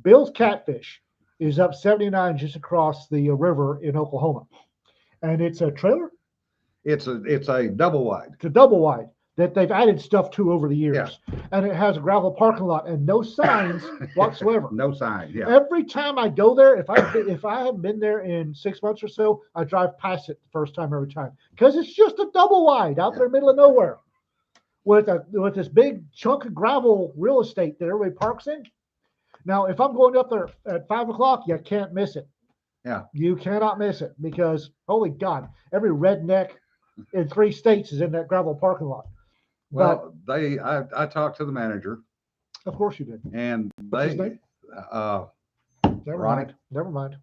Bill's Catfish is up 79 just across the river in Oklahoma. And it's a trailer. It's a double wide. It's a double wide that they've added stuff to over the years. Yeah. And it has a gravel parking lot and no signs whatsoever. No sign. Yeah. Every time I go there, if I haven't been there in 6 months or so, I drive past it the first time every time because it's just a double wide out there in the middle of nowhere with this big chunk of gravel real estate that everybody parks in. Now, if I'm going up there at 5 o'clock, you can't miss it. Yeah. You cannot miss it because holy God, every redneck in 3 states is in that gravel parking lot. Well, I talked to the manager But of course you did. and What's his name? Never Ronnie. mind. Never mind.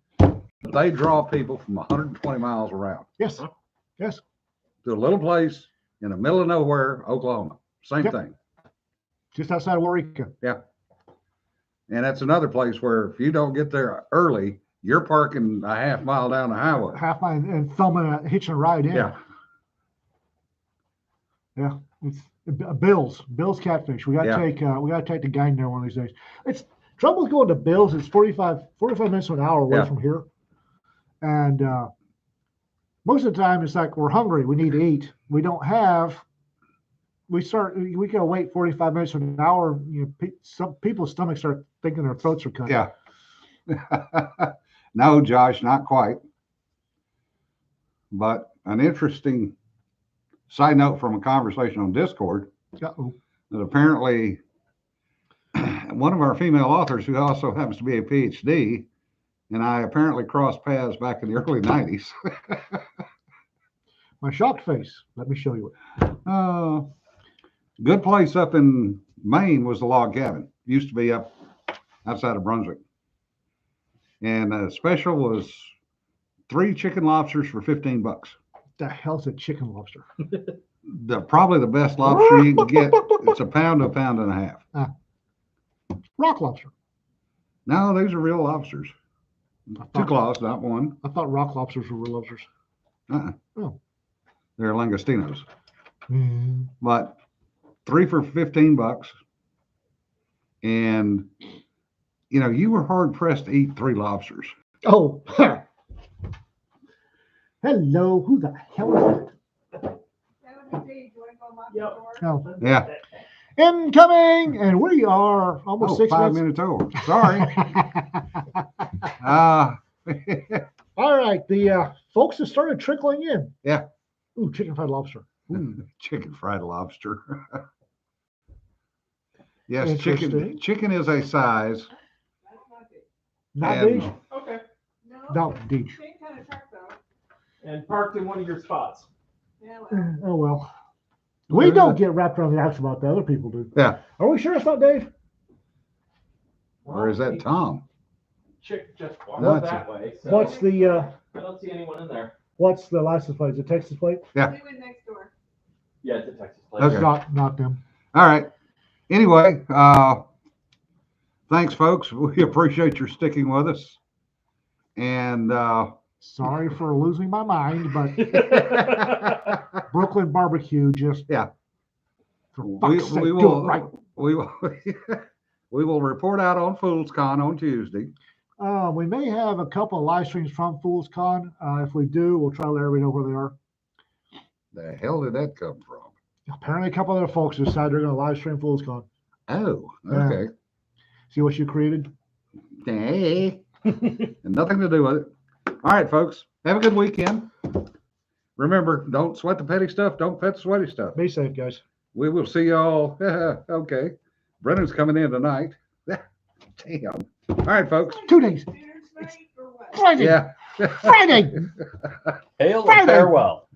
They draw people from 120 miles around Yes. Yes. to a little place in the middle of nowhere, Oklahoma. Same Yep. thing. Just outside of Waurika. And that's another place where if you don't get there early, you're parking a half mile down the highway. Half mile and thumbing hitching a ride in. Yeah. Yeah. It's Bill's Catfish. We gotta Yeah. take the gang there one of these days. It's trouble with going to Bill's. It's 45 minutes to an hour away Yeah. from here. And most of the time it's like we're hungry, we need to eat. We gotta wait 45 minutes to an hour. Some people's stomachs start thinking their throats are cut. Yeah. No, Josh, not quite. But an interesting side note from a conversation on Discord Uh-oh. that apparently one of our female authors, who also happens to be a PhD, and I apparently crossed paths back in the early 90s. My shocked face. Let me show you it. Good place up in Maine was the Log Cabin. Used to be up outside of Brunswick. And the special was 3 chicken lobsters for $15. The hell's a chicken lobster? Probably the best lobster you can get. It's a pound to a pound and a half. Rock lobster. No, these are real lobsters. I 2 thought, claws, not one. I thought rock lobsters were real lobsters. Uh-uh. Oh. They're langostinos. Mm. but 3 for $15. And, you know, you were hard pressed to eat 3 lobsters. Oh, hello. Who the hell is that? Yep. Oh, Yeah. incoming, and we are almost Oh, 6 5 minutes. minutes over. Sorry. Uh, All right, the folks have started trickling in. Yeah. Ooh, chicken fried lobster. Ooh. chicken fried lobster. Yes, Interesting. chicken is a size. Not And- Deej? Okay. No, Deej. Same kind of truck though. And parked in one of your spots. Yeah, well. Oh well. We There's don't a- get wrapped around the axle about the other people do. Yeah. Are we sure it's not Dave? Or is that Tom? Chick just walked No, that way. So What's the I don't see anyone in there. what's the license plate? Is it Texas plate? Yeah. They went next door. Yeah, it's a Texas place. Okay. Not them. All right. Anyway, thanks, folks. We appreciate your sticking with us. And Sorry for losing my mind, but Brooklyn barbecue just Yeah. For we, fuck's sake, we do will it right. we will we will report out on Fools Con on Tuesday. We may have a couple of live streams from Fools Con. If we do, we'll try to let everybody know where they are. The hell did that come from? Apparently, a couple of other folks decided they're going to live stream Fools Con. Oh, Yeah. okay. See what you created? Hey. And nothing to do with it. All right, folks. Have a good weekend. Remember, don't sweat the petty stuff. Don't pet the sweaty stuff. Be safe, guys. We will see y'all. Okay. Brennan's coming in tonight. Damn. All right, folks. 2 days. Dinner tonight or what? Friday. Yeah. Friday. Hail Friday. and farewell.